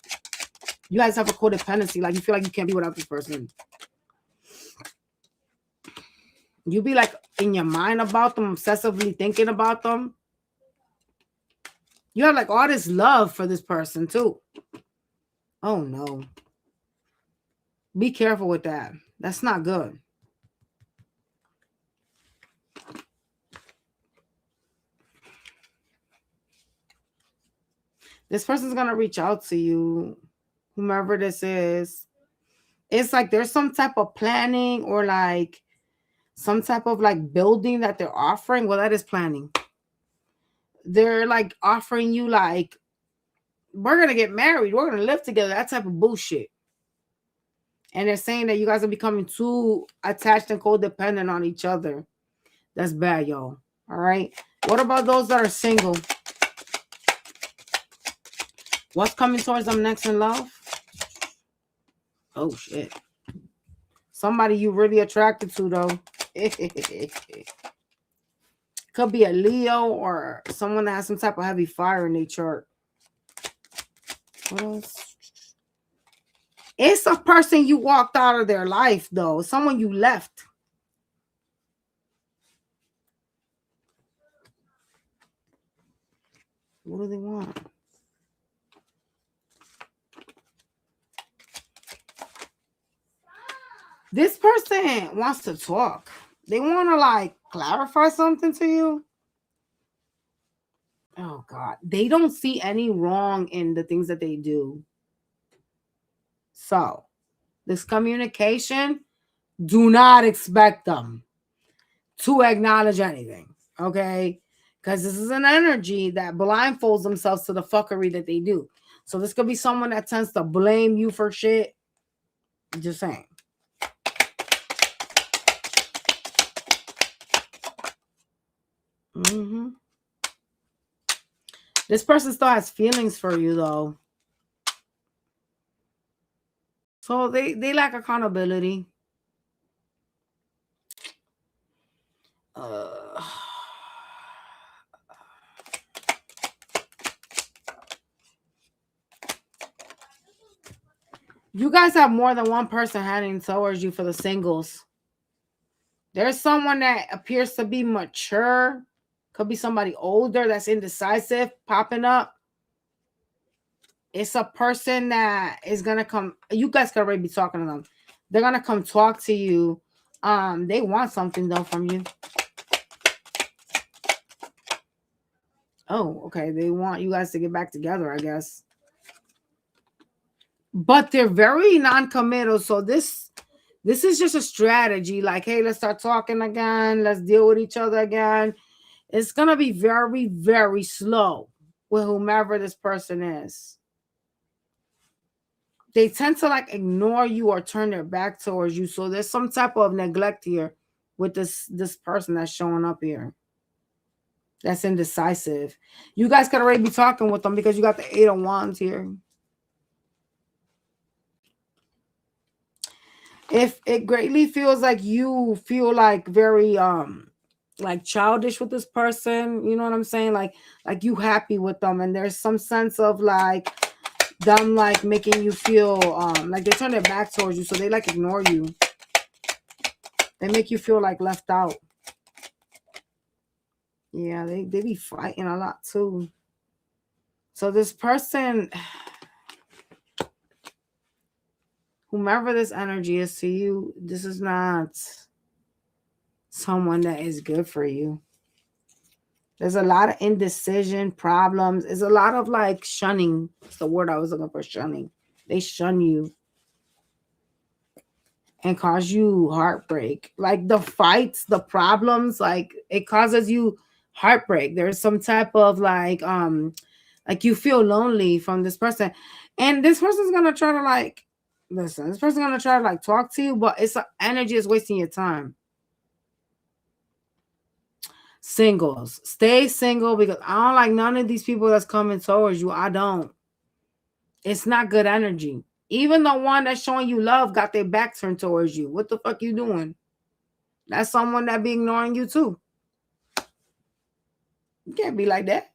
You guys have a codependency. Like you feel like you can't be without this person. You be like in your mind about them, obsessively thinking about them. You have like all this love for this person too. Oh no. Be careful with that. That's not good. This person's going to reach out to you, whomever this is. It's like there's some type of planning, or like some type of like building that they're offering. Well, that is planning. They're like offering you like, we're going to get married, we're going to live together, that type of bullshit. And they're saying that you guys are becoming too attached and codependent on each other. That's bad, y'all. All right. What about those that are single? What's coming towards them next in love? Oh, shit. Somebody you really attracted to, though. Could be a Leo or someone that has some type of heavy fire in their chart. What else? It's a person you walked out of their life, though. Someone you left. What do they want? This person wants to talk. They want to like clarify something to you. Oh God. They don't see any wrong in the things that they do. So this communication, do not expect them to acknowledge anything. Okay. Because this is an energy that blindfolds themselves to the fuckery that they do. So this could be someone that tends to blame you for shit. Just saying. Mm-hmm. This person still has feelings for you, though. So they lack accountability. You guys have more than one person heading towards you for the singles. There's someone that appears to be mature. Could be somebody older that's indecisive popping up. It's a person that is going to come. You guys could already be talking to them. They're going to come talk to you. They want something, though, from you. Oh, okay. They want you guys to get back together, I guess. But they're very non-committal. So this is just a strategy. Like, hey, let's start talking again. Let's deal with each other again. It's going to be very, very slow with whomever this person is. They tend to like ignore you or turn their back towards you. So there's some type of neglect here with this person that's showing up here. That's indecisive. You guys could already be talking with them because you got the 8 of Wands here. If it greatly feels like you feel like very like childish with this person, you know what I'm saying? Like you happy with them, and there's some sense of like them like making you feel like they turn their back towards you, so they like ignore you. They make you feel like left out. Yeah, they be fighting a lot too. So this person, whomever this energy is to you, this is not someone that is good for you. There's a lot of indecision, problems. There's a lot of like shunning. It's the word I was looking for, shunning. They shun you and cause you heartbreak. Like the fights, the problems, like it causes you heartbreak. There's some type of like you feel lonely from this person. And this person's gonna try to like, listen, this person's gonna try to like talk to you, but it's energy is wasting your time. Singles, stay single, because I don't like none of these people that's coming towards you. I don't. It's not good energy. Even the one that's showing you love got their back turned towards you. What the fuck you doing? That's someone that be ignoring you too. You can't be like that.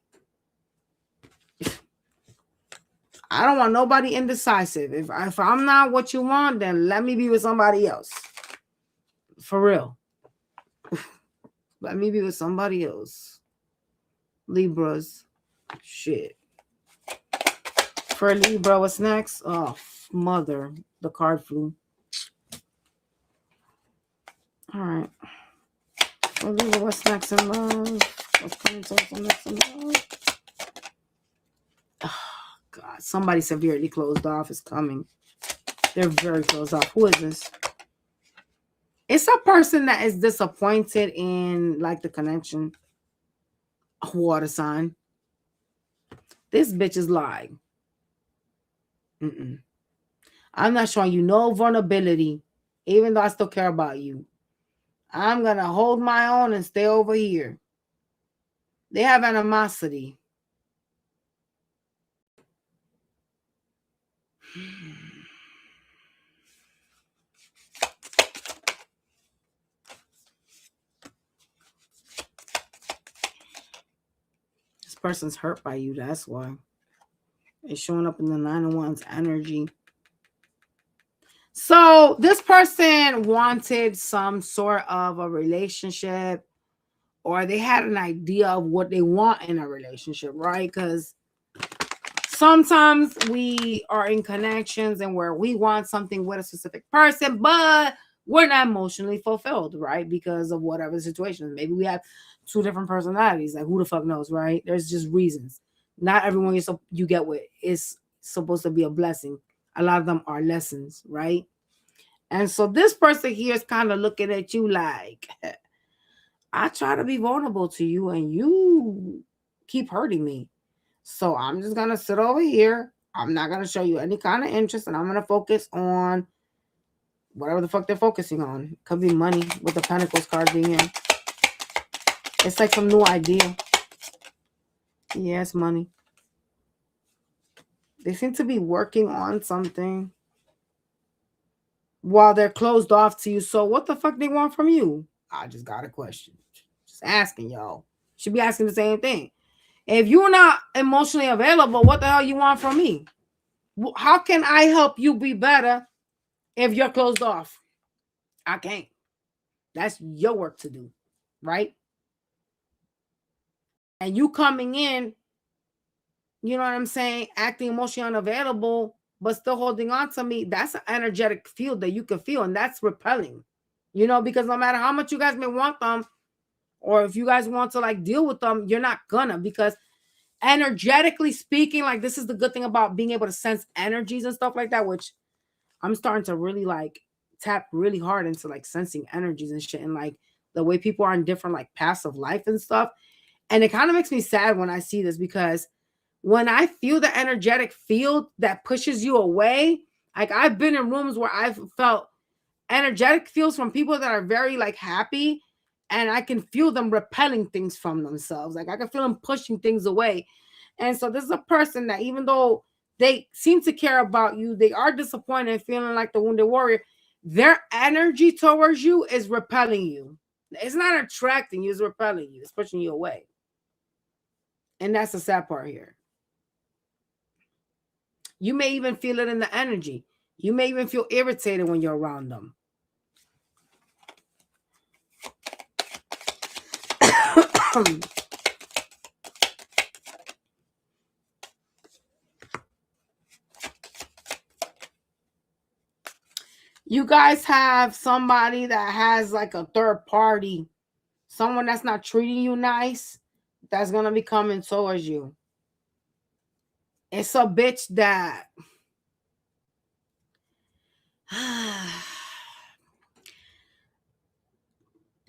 I don't want nobody indecisive. If I'm not what you want, then let me be with somebody else. For real. Let me be with somebody else. Libras. Shit. For Libra, what's next? Oh, mother. The card flew. All right. For Libra, what's next in love? What's coming to us next in love? Oh, God. Somebody severely closed off is coming. They're very closed off. Who is this? It's a person that is disappointed in like the connection. A water sign. This bitch is lying. I'm not showing you no vulnerability, even though I still care about you. I'm going to hold my own and stay over here. They have animosity. This person's hurt by you. That's why. It's showing up in the 9 of Wands energy. So this person wanted some sort of a relationship, or they had an idea of what they want in a relationship, right? Because sometimes we are in connections and where we want something with a specific person, but we're not emotionally fulfilled, right? Because of whatever the situation. Maybe we have 2 different personalities. Like, who the fuck knows, right? There's just reasons. Not everyone you get with is supposed to be a blessing. A lot of them are lessons, right? And so this person here is kind of looking at you like, I try to be vulnerable to you and you keep hurting me. So I'm just going to sit over here. I'm not going to show you any kind of interest, and I'm going to focus on whatever the fuck they're focusing on. Could be money with the Pentacles card being here. It's like some new idea. Yeah, it's money. They seem to be working on something while they're closed off to you. So what the fuck they want from you? I just got a question. Just asking y'all. Should be asking the same thing. If you're not emotionally available, what the hell you want from me? How can I help you be better if you're closed off? I can't. That's your work to do, right? And you coming in, you know what I'm saying, acting emotionally unavailable, but still holding on to me, that's an energetic field that you can feel, and that's repelling. You know, because no matter how much you guys may want them, or if you guys want to like deal with them, you're not gonna, because energetically speaking, like this is the good thing about being able to sense energies and stuff like that, which I'm starting to really like tap really hard into like sensing energies and shit, and like the way people are in different like paths of life and stuff. And it kind of makes me sad when I see this, because when I feel the energetic field that pushes you away, like I've been in rooms where I've felt energetic feels from people that are very like happy, and I can feel them repelling things from themselves. Like I can feel them pushing things away. And so this is a person that, even though they seem to care about you, they are disappointed, feeling like the wounded warrior. Their energy towards you is repelling you. It's not attracting you, it's repelling you. It's pushing you away. And that's the sad part here. You may even feel it in the energy. You may even feel irritated when you're around them. You guys have somebody that has like a third party, someone that's not treating you nice, that's going to be coming towards you. It's a bitch that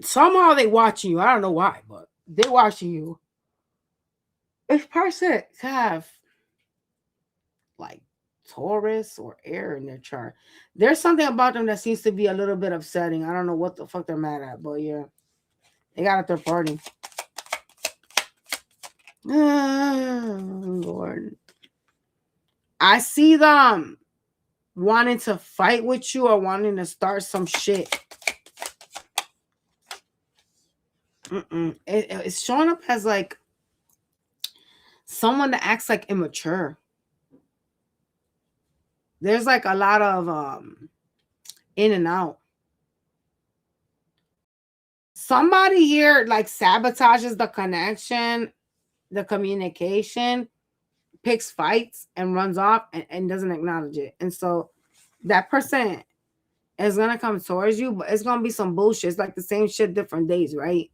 somehow they watching you. I don't know why, but they're watching you. This person have like Taurus or air in their chart. There's something about them that seems to be a little bit upsetting. I don't know what the fuck they're mad at, but yeah, they got a third party. Lord, I see them wanting to fight with you or wanting to start some shit. It's showing up as like someone that acts like immature. There's like a lot of in and out. Somebody here like sabotages the connection, the communication, picks fights and runs off and doesn't acknowledge it. And so that person is gonna come towards you, but it's gonna be some bullshit. It's like the same shit, different days, right?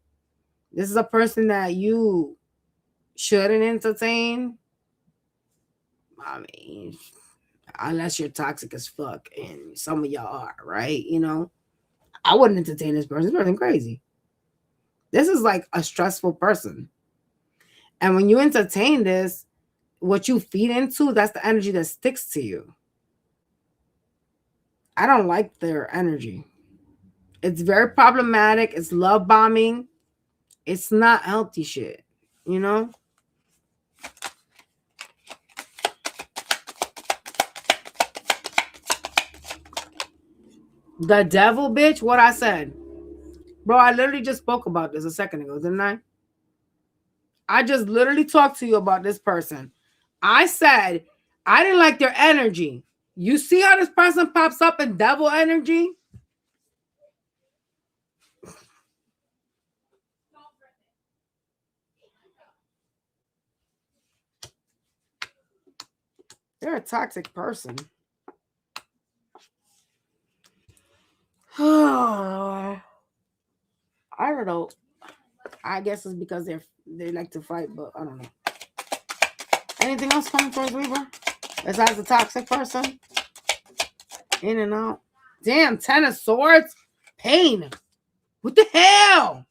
This is a person that you shouldn't entertain. I mean, unless you're toxic as fuck, and some of y'all are, right? You know, I wouldn't entertain this person. This person crazy. This is like a stressful person. And when you entertain this, what you feed into, that's the energy that sticks to you. I don't like their energy. It's very problematic. It's love bombing. It's not healthy shit, you know? The devil, bitch, what I said. Bro, I literally just spoke about this a second ago, didn't I? I just literally talked to you about this person. I said I didn't like their energy. You see how this person pops up in devil energy? They're a toxic person. I don't know. I guess it's because they like to fight, but I don't know. Anything else coming for us, Weaver? Besides the toxic person? In and out. Damn, 10 of Swords? Pain. What the hell?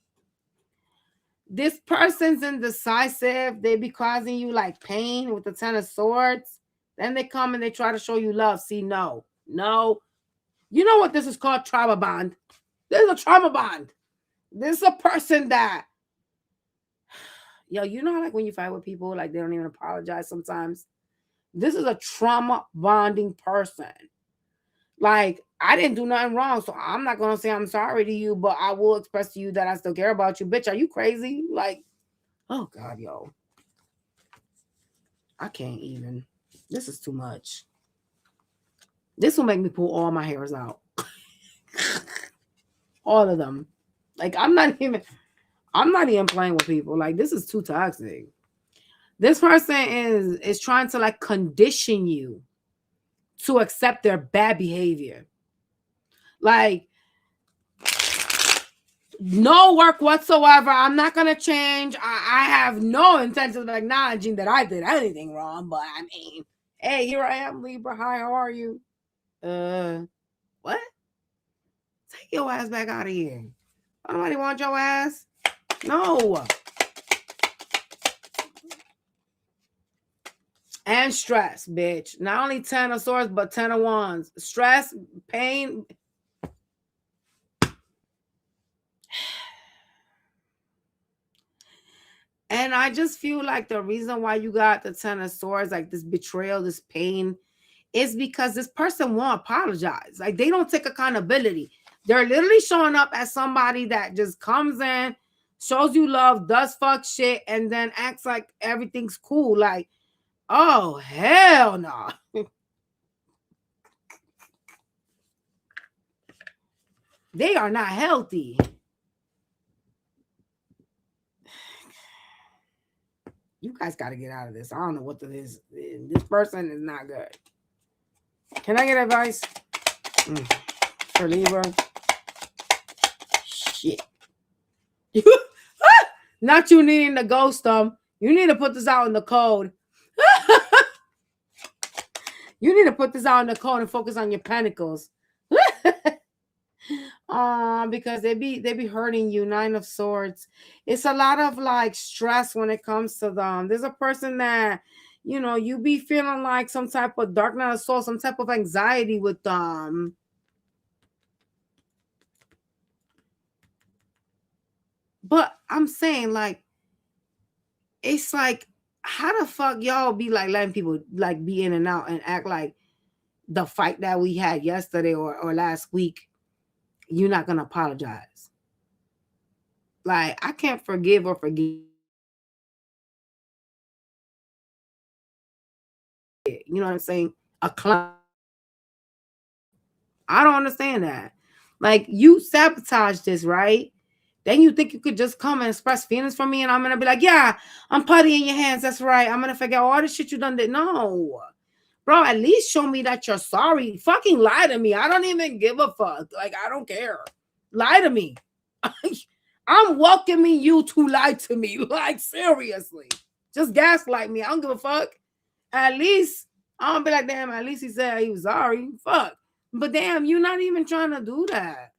This person's indecisive. They be causing you like pain with the 10 of Swords. Then they come and they try to show you love. See, no. You know what this is called? Trauma bond. This is a trauma bond. This is a person that, yo, you know, like when you fight with people, like they don't even apologize sometimes. This is a trauma bonding person. Like, I didn't do nothing wrong, so I'm not going to say I'm sorry to you, but I will express to you that I still care about you. Bitch, are you crazy? Like, oh, God, yo. I can't even. This is too much. This will make me pull all my hairs out. All of them. Like, I'm not even playing with people. Like, this is too toxic. This person is trying to like condition you to accept their bad behavior. Like, no work whatsoever. I'm not gonna change. I have no intention of acknowledging that I did anything wrong. But I mean, hey, here I am, Libra. Hi, how are you? What? Take your ass back out of here. Nobody want your ass. No. And stress, bitch. Not only 10 of swords, but 10 of wands. Stress, pain. And I just feel like the reason why you got the 10 of swords, like this betrayal, this pain, is because this person won't apologize. Like, they don't take accountability. They're literally showing up as somebody that just comes in, shows you love, does fuck shit, and then acts like everything's cool. Like, oh, hell no. They are not healthy. You guys got to get out of this. I don't know what this is. This person is not good. Can I get advice? For Libra? Shit. Not you needing to ghost them. You need to put this out in the code. You need to put this out in the code and focus on your pentacles. Because they be hurting you. 9 of swords. It's a lot of like stress when it comes to them. There's a person that, you know, you be feeling like some type of dark night of soul, some type of anxiety with them. But I'm saying, like, it's like, how the fuck y'all be like letting people like be in and out and act like the fight that we had yesterday or last week, you're not gonna apologize. Like, I can't forgive or forget. You know what I'm saying? A clown. I don't understand that. Like, you sabotage this, right? Then you think you could just come and express feelings for me and I'm gonna be like, yeah, I'm putty in your hands. That's right. I'm gonna forget all the shit you done did. No. Bro, at least show me that you're sorry. Fucking lie to me. I don't even give a fuck. Like, I don't care. Lie to me. I'm welcoming you to lie to me. Like, seriously. Just gaslight me. I don't give a fuck. At least, I'm gonna be like, damn, at least he said he was sorry. Fuck. But damn, you're not even trying to do that.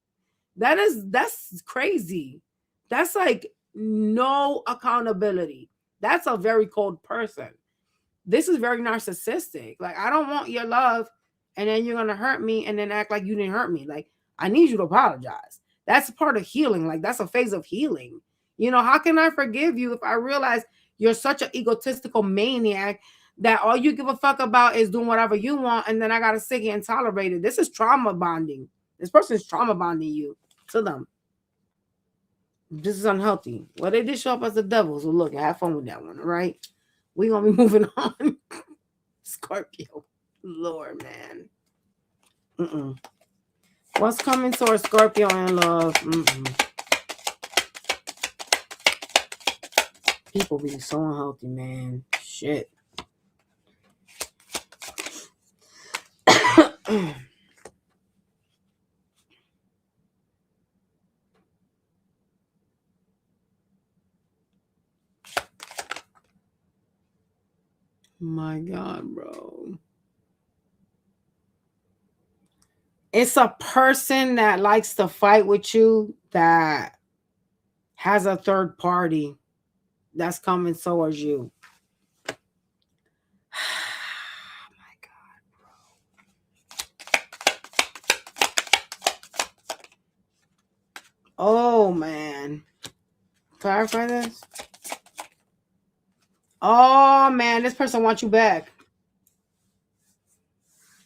That's crazy. That's like no accountability. That's a very cold person. This is very narcissistic. Like, I don't want your love and then you're gonna hurt me and then act like you didn't hurt me. Like, I need you to apologize. That's part of healing. Like, that's a phase of healing. You know, how can I forgive you if I realize you're such an egotistical maniac that all you give a fuck about is doing whatever you want, and then I gotta sit here and tolerate it? This is trauma bonding. This person is trauma bonding you to them. This is unhealthy. Well, they did show up as the devil, so look, have fun with that one, all right? We're gonna be moving on. Scorpio. Lord, man. What's coming towards Scorpio in love? People be so unhealthy, man. Shit. My God, bro. It's a person that likes to fight with you that has a third party that's coming towards you. My God, bro. Oh, man. Clarify this. Oh, man, this person wants you back.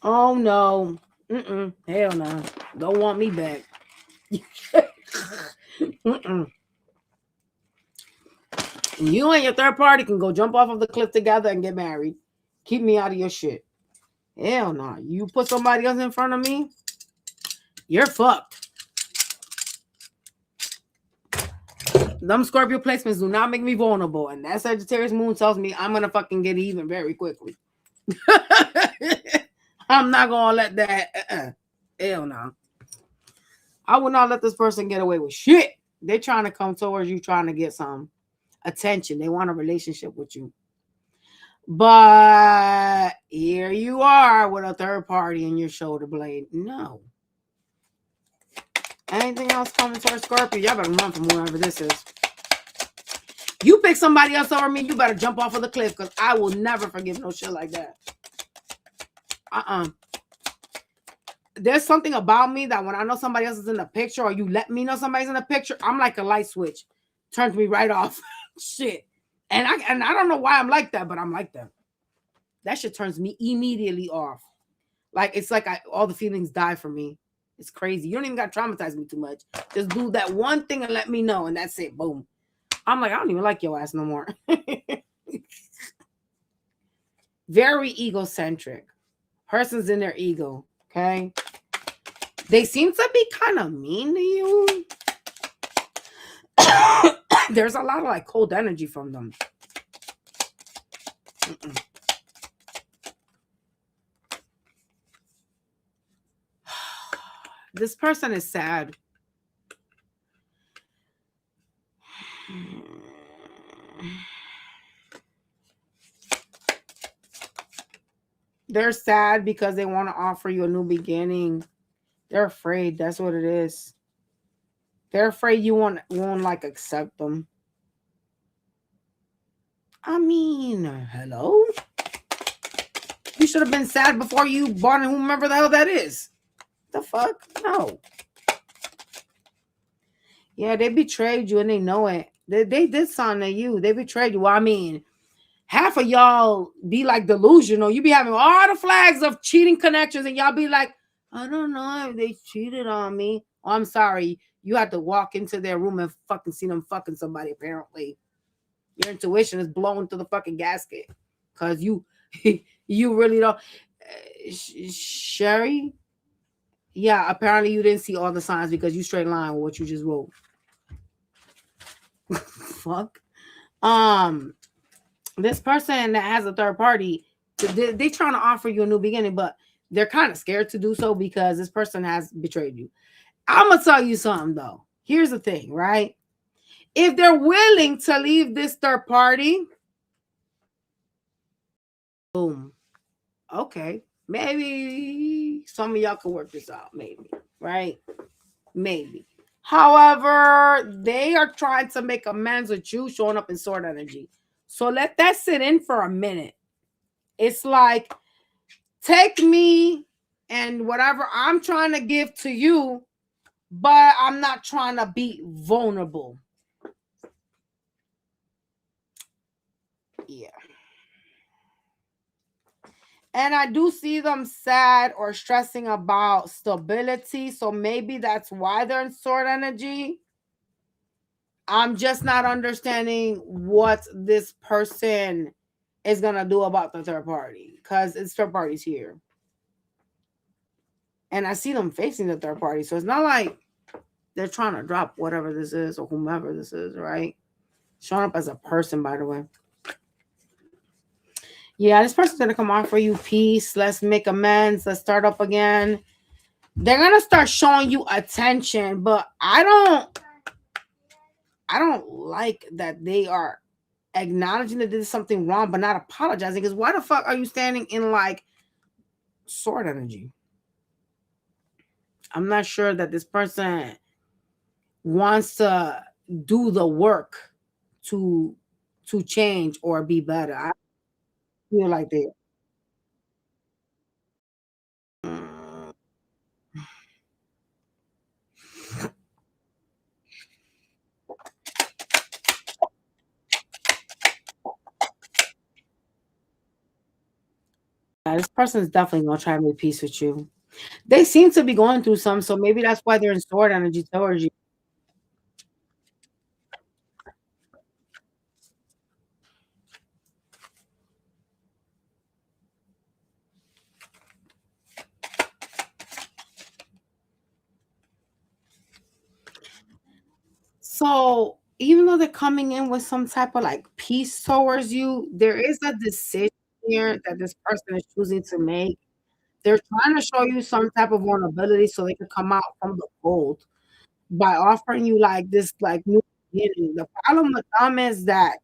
Oh, no. Hell no. Don't want me back. You and your third party can go jump off of the cliff together and get married. Keep me out of your shit. Hell no. You put somebody else in front of me, you're fucked. Them Scorpio placements do not make me vulnerable. And that Sagittarius moon tells me I'm going to fucking get even very quickly. I'm not going to let that. Hell no. I would not let this person get away with shit. They're trying to come towards you, trying to get some attention. They want a relationship with you. But here you are with a third party in your shoulder blade. No. Anything else coming towards Scorpio? Y'all better run from whoever this is. You pick somebody else over me, you better jump off of the cliff because I will never forgive no shit like that. There's something about me that when I know somebody else is in the picture or you let me know somebody's in the picture, I'm like a light switch. Turns me right off. Shit. And I don't know why I'm like that, but I'm like that. That shit turns me immediately off. Like, it's like all the feelings die for me. It's crazy. You don't even got to traumatize me too much. Just do that one thing and let me know, and that's it. Boom. I'm like, I don't even like your ass no more. Very egocentric. Person's in their ego, okay? They seem to be kind of mean to you. There's a lot of like cold energy from them. This person is sad. They're sad because they want to offer you a new beginning. They're afraid. That's what it is. They're afraid you won't like accept them. I mean, hello? You should have been sad before you bought whomever the hell that is. The fuck? No. Yeah, they betrayed you and they know it. They did something to you. They betrayed you. Well, I mean, half of y'all be like delusional. You be having all the flags of cheating connections and y'all be like, I don't know if they cheated on me. Oh, I'm sorry. You had to walk into their room and fucking see them fucking somebody, apparently. Your intuition is blown through the fucking gasket. Because you really don't. Sherry? Yeah, apparently you didn't see all the signs because you straight line with what you just wrote. Fuck. This person that has a third party, they trying to offer you a new beginning, but they're kind of scared to do so because this person has betrayed you. I'm gonna tell you something though. Here's the thing, right? If they're willing to leave this third party, boom. Okay. Maybe some of y'all can work this out, maybe, right? Maybe. However, they are trying to make amends with you showing up in sword energy. So let that sit in for a minute. It's like, take me and whatever I'm trying to give to you, but I'm not trying to be vulnerable. Yeah. And I do see them sad or stressing about stability. So maybe that's why they're in sword energy. I'm just not understanding what this person is going to do about the third party. Because it's third parties here. And I see them facing the third party. So it's not like they're trying to drop whatever this is or whomever this is, right? Showing up as a person, by the way. Yeah, this person's going to come offer you peace. Let's make amends. Let's start up again. They're going to start showing you attention, but I don't like that they are acknowledging that there's something wrong, but not apologizing. Because why the fuck are you standing in like sword energy? I'm not sure that this person wants to do the work to change or be better. I feel like that. Yeah, this person is definitely gonna try to make peace with you. They seem to be going through some, so maybe that's why they're in sword energy towards you. So even though they're coming in with some type of like peace towards you, there is a decision here that this person is choosing to make. They're trying to show you some type of vulnerability so they can come out from the cold by offering you like this like new beginning. The problem with them is that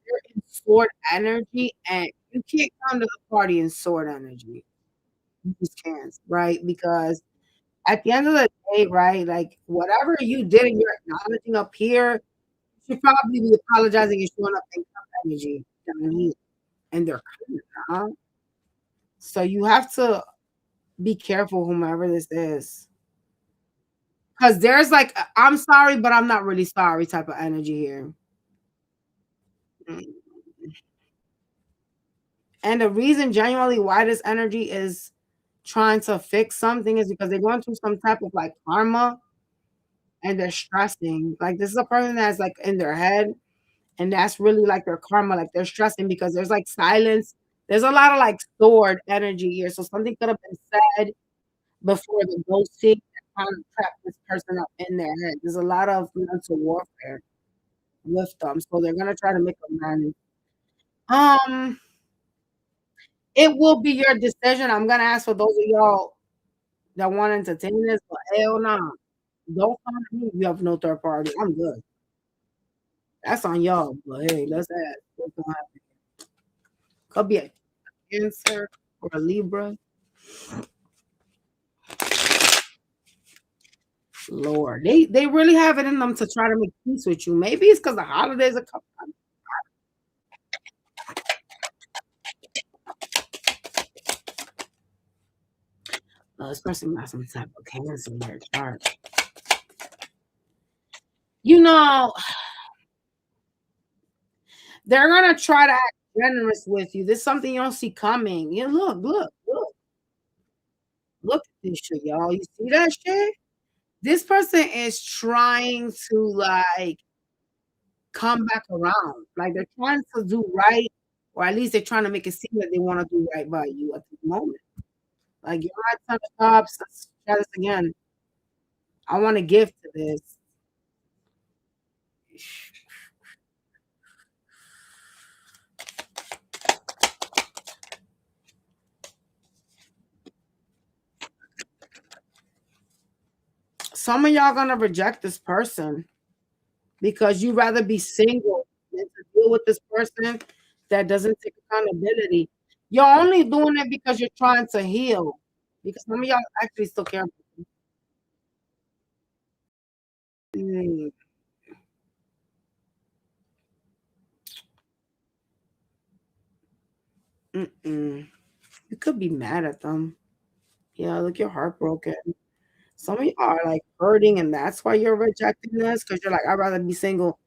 they're in sword energy and you can't come to the party in sword energy. You just can't, right? Because at the end of the day, right, like whatever you did and you're acknowledging up here, you should probably be apologizing and showing up in cup energy down here. And they're coming, huh? So you have to be careful, whomever this is. Because there's like, I'm sorry, but I'm not really sorry type of energy here. Mm. And the reason genuinely why this energy is trying to fix something is because they're going through some type of like karma and they're stressing. Like this is a person that's like in their head and that's really like their karma. Like they're stressing because there's like silence. There's a lot of like stored energy here. So something could have been said before the ghosting that kind of trapped this person up in their head. There's a lot of mental warfare with them. So they're gonna try to make amends. Um, it will be your decision. I'm gonna ask for those of y'all that want to entertain this, but hell no. Don't come to me if you have no third party. I'm good. That's on y'all. But hey, let's ask what's gonna happen. Could be a Cancer or a Libra. Lord, they really have it in them to try to make peace with you. Maybe it's because the holidays are coming. This person got some type of cancer in their chart. You know, they're gonna try to act generous with you. This is something you don't see coming. You look at this shit, y'all. You see that shit? This person is trying to like come back around. Like they're trying to do right, or at least they're trying to make it seem that they want to do right by you at this moment. Like you're not ton of cops. Let's try this again. I want to give to this. Some of y'all gonna reject this person because you'd rather be single than to deal with this person that doesn't take accountability. You're only doing it because you're trying to heal. Because some of y'all actually still care. Mm, mm-mm. You could be mad at them. Yeah, look, you're heartbroken. Some of you are like hurting, and that's why you're rejecting this because you're like, I'd rather be single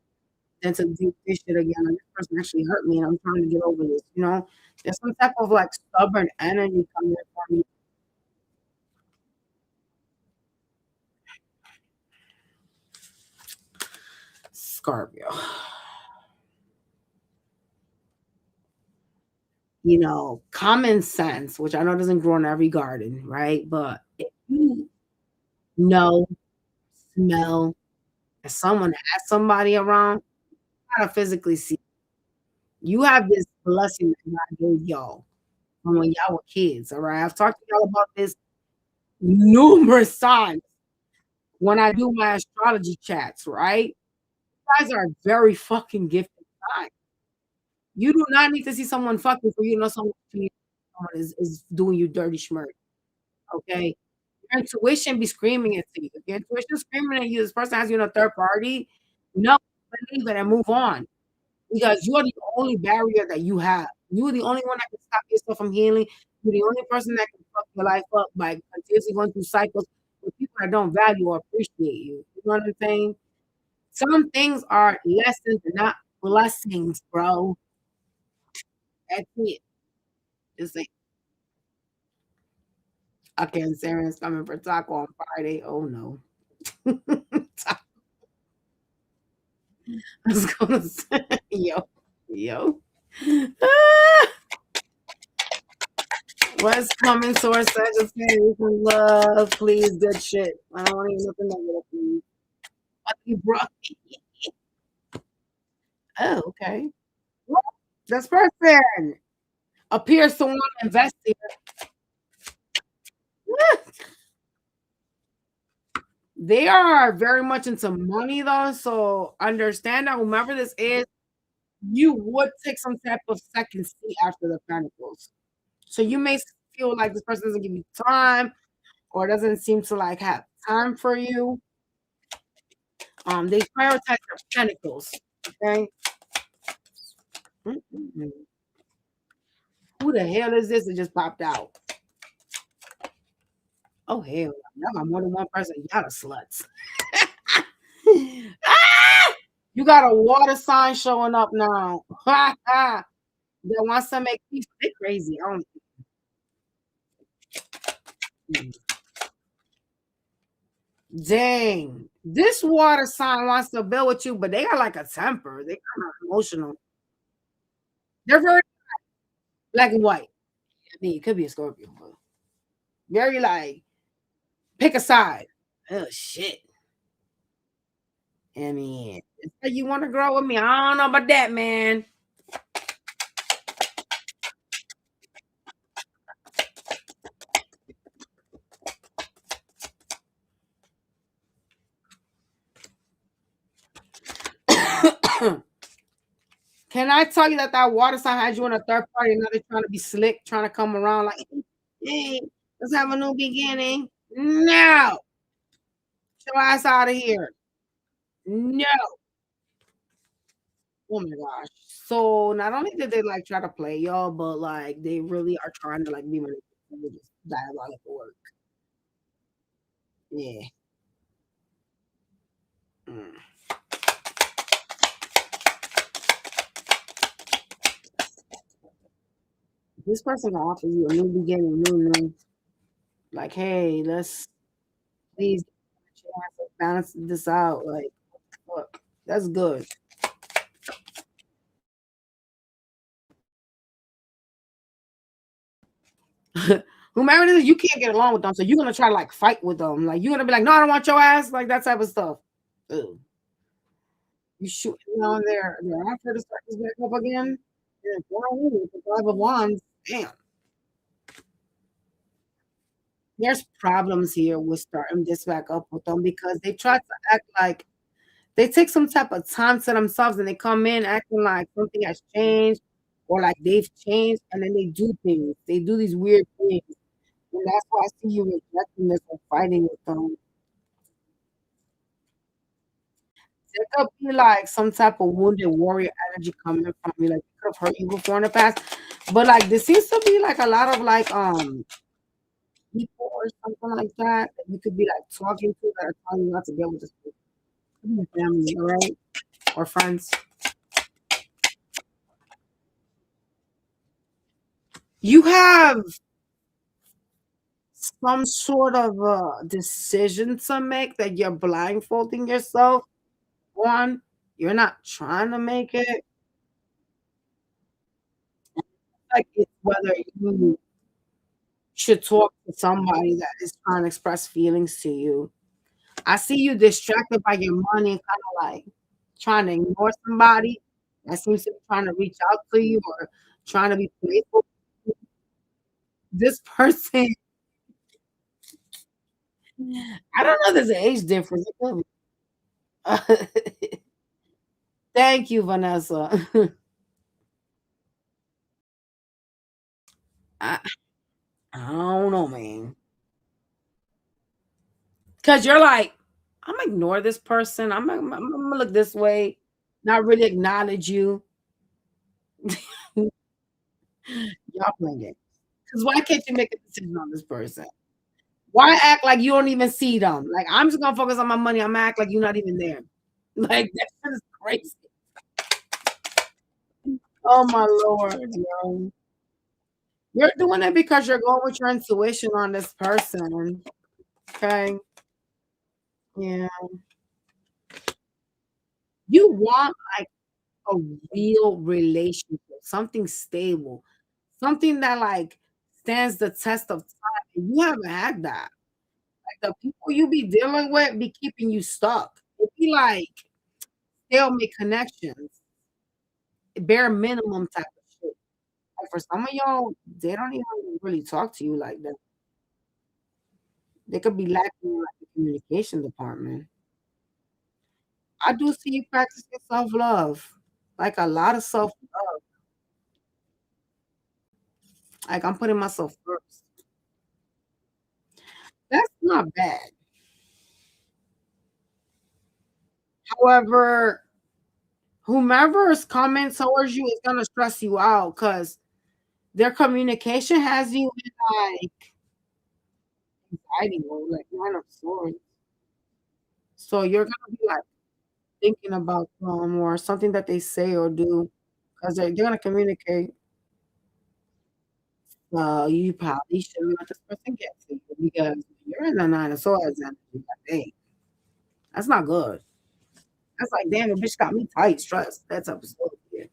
than to do this shit again. Like, this person actually hurt me, and I'm trying to get over this. You know, there's some type of like stubborn energy coming from you. Scorpio. You know, common sense, which I know doesn't grow in every garden, right? But if you know, smell, and someone has somebody around, you gotta physically see. You have this blessing that God gave y'all from when y'all were kids. All right. I've talked to y'all about this numerous times when I do my astrology chats, right? You guys are very fucking gifted. Guys. You do not need to see someone fucking for you to know someone is doing you dirty schmirk. Okay. Your intuition be screaming at you. If your intuition screaming at you, this person has you in a third party, no, believe it and move on. Because you're the only barrier that you have. You're the only one that can stop yourself from healing. You're the only person that can fuck your life up by continuously going through cycles with people that don't value or appreciate you. You know what I'm saying? Some things are lessons, not blessings, bro. That's it. Just like okay, and Sarah's coming for taco on Friday. Oh no. I was gonna say, yo. Ah, what's coming, source Sagittarius and love, please, good shit. I don't want to hear nothing negative, please. You brought Oh, okay. Well, this person appears to want to invest here. They are very much into money though, so understand that whomever this is, you would take some type of second seat after the Pentacles. So you may feel like this person doesn't give you time or doesn't seem to like have time for you. They prioritize their Pentacles. Okay. Mm-mm. Who the hell is this that just popped out? Oh hell, y'all got more than one person. Y'all are sluts. Ah! You got a water sign showing up now. That wants to make peace. They crazy. I don't. Dang. This water sign wants to build with you, but they got like a temper. They kind of emotional. They're very black and white. I mean, it could be a Scorpio, but very like pick a side. Oh shit. I mean, you want to grow with me? I don't know about that, man. Can I tell you that that water sign has you in a third party? Now they're trying to be slick, trying to come around like, hey, let's have a new beginning. No, get your ass out of here. No. Oh my gosh. So not only did they like try to play y'all, but like they really are trying to like be manipulative, just diabolical work. Yeah. Mm. This person can offer you a new beginning, new. Like, hey, let's please balance this out. Like, look, that's good. Whomever it is, you can't get along with them, so you're gonna try to like fight with them. Like you're gonna be like, no, I don't want your ass, like that type of stuff. Ugh. You shooting on their after to start this back up again. Yeah, with the 5 of Wands. Damn. There's problems here with starting this back up with them because they try to act like they take some type of time to themselves and they come in acting like something has changed or like they've changed and then they do things. They do these weird things. And that's why I see you rejecting this and fighting with them. There could be like some type of wounded warrior energy coming from you, like it could have hurt you before in the past. But like there seems to be like a lot of like people or something like that that you could be like talking to that are telling you not to deal with this person. Could be family, all right? Or friends. You have some sort of decision to make that you're blindfolding yourself on. You're not trying to make it. Like it's whether you should talk to somebody that is trying to express feelings to you. I see you distracted by your money, kind of like trying to ignore somebody that seems to be trying to reach out to you or trying to be playful. This person, I don't know. There's an age difference. It could be. Thank you, Vanessa. I, I don't know, man. Because you're like, I'm gonna ignore this person. I'm gonna look this way, not really acknowledge you. Y'all playing it. Because why can't you make a decision on this person? Why act like you don't even see them? Like I'm just gonna focus on my money. I'm gonna act like you're not even there. Like that shit is crazy. Oh my lord, yo. You're doing it because you're going with your intuition on this person. Okay. Yeah. You want like a real relationship, something stable, something that like stands the test of time. And you haven't had that. Like the people you be dealing with be keeping you stuck. It'd be like they'll make connections, bare minimum type of shit. Like for some of y'all, they don't even really talk to you like that. They could be lacking like the communication department. I do see you practicing self love, like a lot of self love. Like I'm putting myself first. That's not bad. However, whomever is coming towards you is gonna stress you out because their communication has you in like anxiety mode, like nine of swords. So you're gonna be like thinking about them or something that they say or do because they're gonna communicate. You probably shouldn't let this person get to you because you're in the nine of swords energy. Like, hey, that's not good. That's like, damn, the bitch got me tight, stressed. That's episode. Yeah.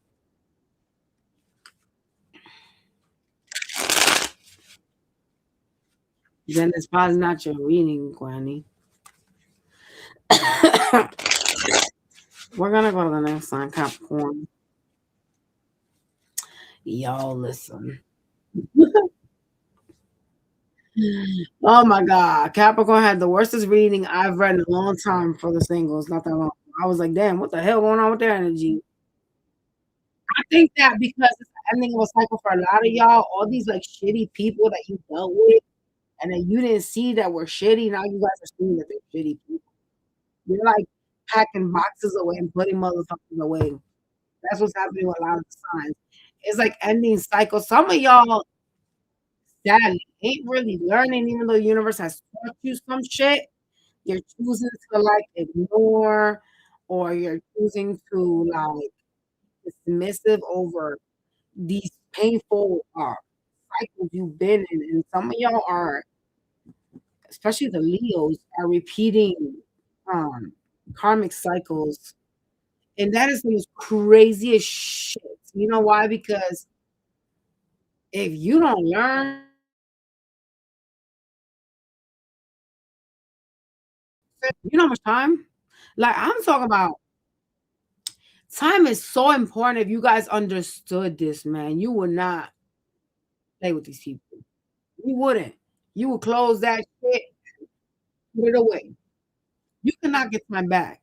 Then it's probably not your reading, Granny. We're gonna go to the next sign, Capricorn. Y'all listen. Oh my god, Capricorn had the worstest reading I've read in a long time for the singles. Not that long. I was like, damn, what the hell going on with their energy? I think that because it's the ending of a cycle for a lot of y'all, all these like shitty people that you dealt with, and then you didn't see that were shitty. Now you guys are seeing that they're shitty people. You're like packing boxes away and putting motherfuckers away. That's what's happening with a lot of the signs. It's like ending cycles. Some of y'all sadly ain't really learning, even though the universe has taught you some shit. You're choosing to like ignore, or you're choosing to like dismissive over these painful cycles you've been in. And some of y'all are, especially the Leos, are repeating um karmic cycles. And that is the most craziest shit. You know why? Because if you don't learn, you know how much time? Like I'm talking about time is so important. If you guys understood this, man, you would not play with these people. You wouldn't. You would close that shit, put it away. You cannot get time back.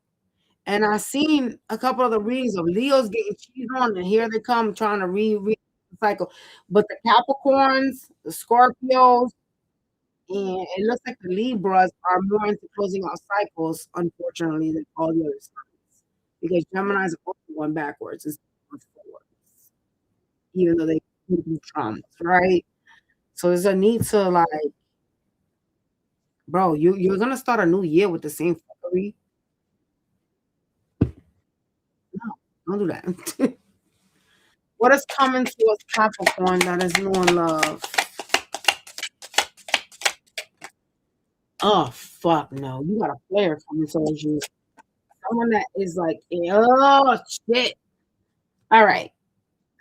And I seen a couple of the readings of Leos getting cheated on, and here they come trying to re the cycle. But the Capricorns, the Scorpios, and it looks like the Libras are more into closing out cycles, unfortunately, than all the other signs. Because Gemini's are also going backwards instead of forwards, even though they go through traumas, right? So there's a need to like, bro, you're gonna start a new year with the same fuckery. No, don't do that. What is coming towards Capricorn that is knowing love? Oh fuck no, you got a player coming towards you. Someone that is like, oh shit. All right.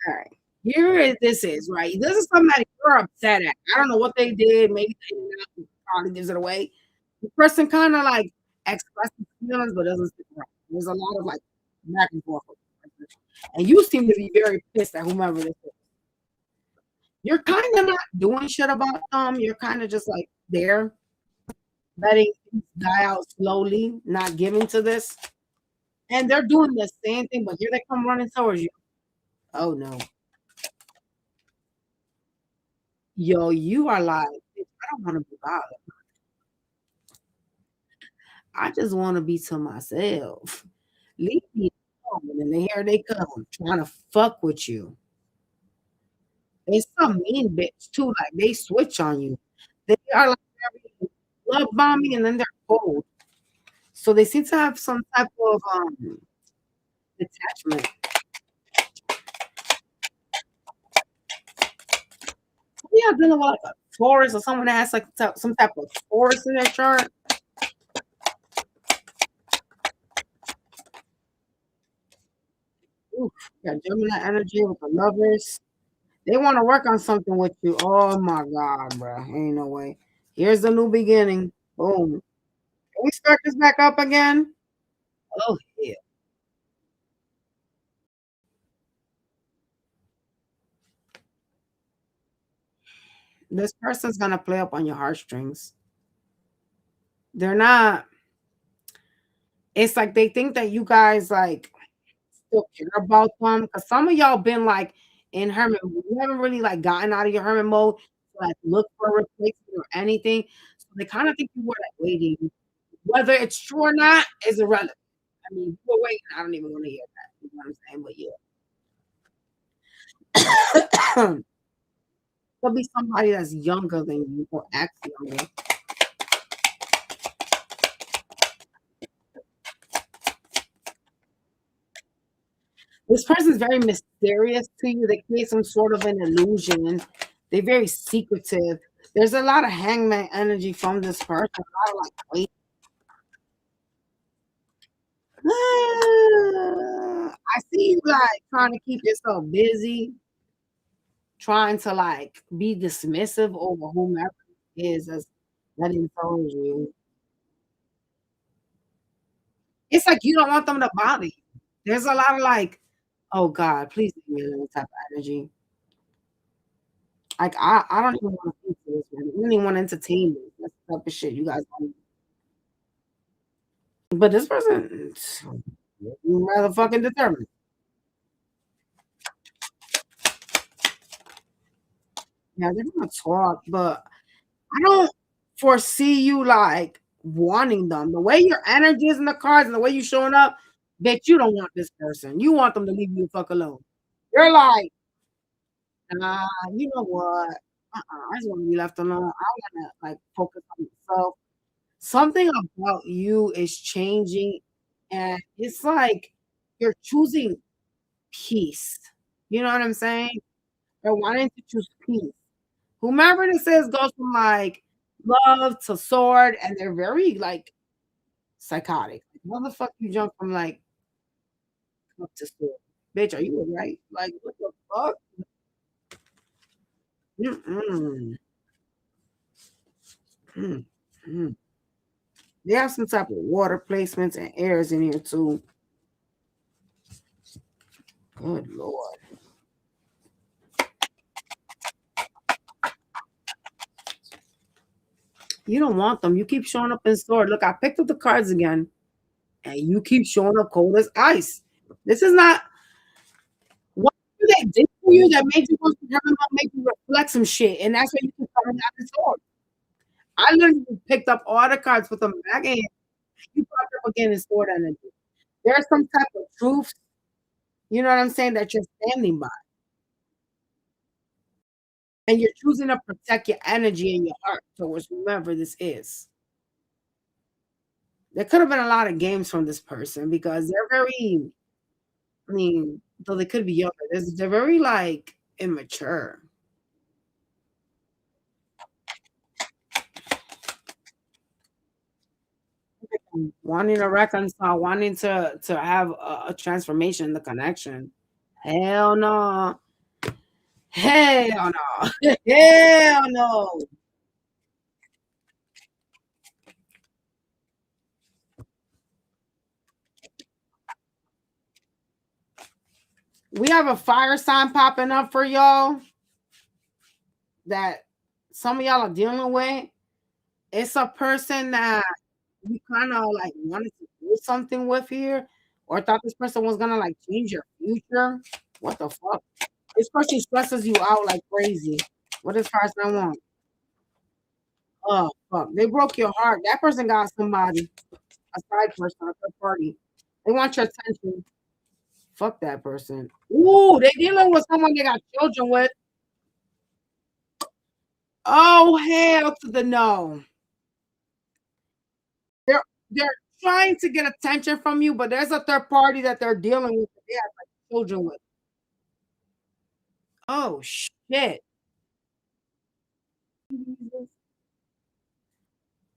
All right. Here is this is right. This is something that you're upset at. I don't know what they did. Maybe they probably gives it away. The person kind of like expresses feelings, but doesn't stick around. There's a lot of like back and forth. And you seem to be very pissed at whomever this is. You're kind of not doing shit about them. You're kind of just like there, letting things die out slowly, not giving to this. And they're doing the same thing, but here they come running towards you. Oh no. Yo, you are like, I don't want to be bothered. I just want to be to myself. Leave me alone. And then here they come trying to fuck with you. It's some mean bitch too. Like they switch on you. They are like very love bombing and then they're cold. So they seem to have some type of detachment. Yeah, dealing with like a Taurus or someone that has like some type of Taurus in their chart. Oof, got Gemini energy with the lovers. They want to work on something with you. Oh my god, bro. Ain't no way. Here's the new beginning. Boom. Can we start this back up again? Oh, yeah. This person's gonna play up on your heartstrings. They're not. It's like they think that you guys like still care about them because some of y'all been like in hermit mode. You haven't really like gotten out of your hermit mode to like look for a replacement or anything. So they kind of think you were like waiting. Whether it's true or not is irrelevant. I mean, you were waiting. I don't even want to hear that. You know what I'm saying? But yeah. There'll be somebody that's younger than you or acts younger. This person's very mysterious to you. They create some sort of an illusion. They're very secretive. There's a lot of hangman energy from this person. A lot of like, wait. I see you like trying to keep yourself busy, trying to like be dismissive over whomever it is that's that influence you. It's like you don't want them to bother you. There's a lot of like, oh God, please leave me alone type of energy. Like I don't even want to speak to this man. I don't even want to entertain this. That's the type of shit you guys want. But this person rather fucking determined. Yeah, they're gonna talk, but I don't foresee you like wanting them. The way your energy is in the cards and the way you showing up, bitch, you don't want this person. You want them to leave you the fuck alone. You're like, nah, you know what? I just want to be left alone. I want to like focus on myself. Something about you is changing, and it's like you're choosing peace. You know what I'm saying? They're wanting to choose peace. Whomever this is goes from like love to sword, and they're very like psychotic. How the fuck you jump from like up to sword? Bitch, are you alright? Like what the fuck? Mm-mm. Mm-mm. They have some type of water placements and airs in here too. Good lord. You don't want them. You keep showing up in store. Look, I picked up the cards again, and you keep showing up cold as ice. This is not what they did for you that made you want to have them make you reflect some shit, and that's why you keep coming out the store. I literally picked up all the cards, put them back in. You popped up again in stored energy. There's some type of truth, you know what I'm saying, that you're standing by, and you're choosing to protect your energy and your heart towards whomever this is. There could have been a lot of games from this person because they're very, I mean, though they could be younger, they're very like immature. Wanting to reconcile, wanting to have a transformation, the connection. Hell no. Hell no. Hell no. We have a fire sign popping up for y'all that some of y'all are dealing with. It's a person that you kind of like wanted to do something with here, or thought this person was gonna like change your future. What the fuck? This person stresses you out like crazy. What does fire sign want? Oh fuck! They broke your heart. That person got somebody, a side person, a third party. They want your attention. Fuck that person. Ooh, they dealing with someone they got children with. Oh hell to the no. They're trying to get attention from you, but there's a third party that they're dealing with that they have like children with. Oh shit. Do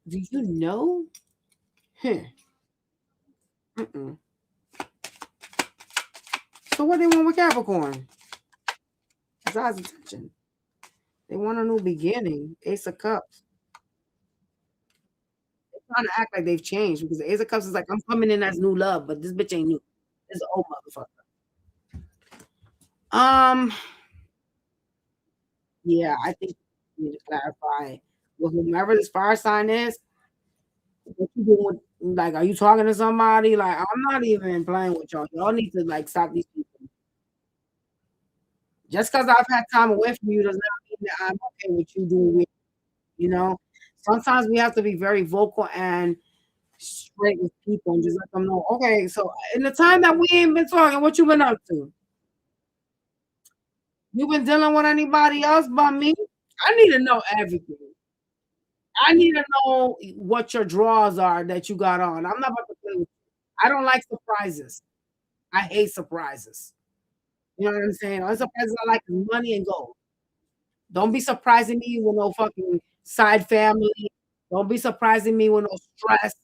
you know? Huh. Mm-mm. So what they want with Capricorn? Besides attention. They want a new beginning. Ace of Cups. trying to act like they've changed because the Ace of Cups is like, I'm coming in as new love, but this bitch ain't new. It's an old motherfucker. Yeah, I think you need to clarify with whomever this fire sign is. What you doing? Like, are you talking to somebody? Like, I'm not even playing with y'all. Y'all need to like stop these people. Just because I've had time away from you does not mean that I'm okay with you doing it. You know, sometimes we have to be very vocal and straight with people and just let them know. Okay, so in the time that we ain't been talking, what you been up to? You been dealing with anybody else but me? I need to know everything. I need to know what your draws are that you got on. I'm not about to play with you. I don't like surprises. I hate surprises. You know what I'm saying? Only surprises I like is money and gold. Don't be surprising me with no fucking side family. Don't be surprising me with no stress.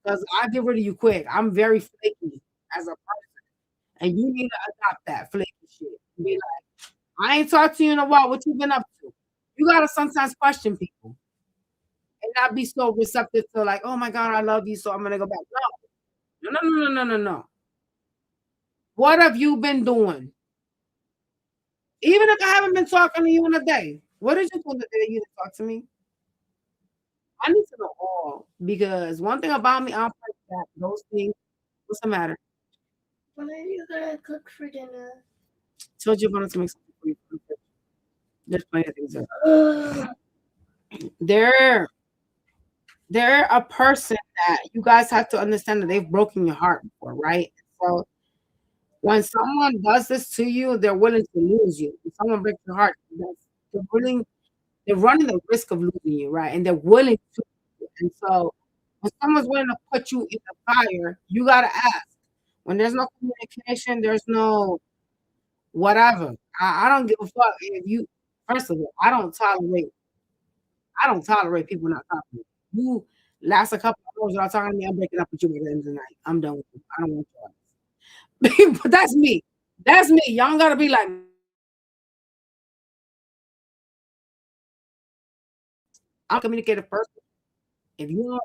Because I get rid of you quick. I'm very flaky as a person. And you need to adopt that flaky shit. Be like, I ain't talked to you in a while. What you been up to? You gotta sometimes question people and not be so receptive to like, oh my God, I love you, so I'm gonna go back. No, no, no, no, no, no, no. What have you been doing? Even if I haven't been talking to you in a day, what did you do the day you didn't talk to me? I need to know all because one thing about me, I'm like that. Those things, what's the matter? When are you gonna cook for dinner? Told you I wanted to make something for you. There's plenty of things there. They're they're a person that you guys have to understand that they've broken your heart before, right? So when someone does this to you, they're willing to lose you. If someone breaks your heart, they're willing, they're running the risk of losing you, right? And they're willing to. And so when someone's willing to put you in the fire, you gotta ask. When there's no communication, there's no whatever. I don't give a fuck if you. First of all, I don't tolerate people not talking to me. You last a couple of hours without talking to me, I'm breaking up with you at the end of the night. I'm done with you. I don't want you. But that's me. That's me. Y'all gotta be like, I'm a communicative person. If you don't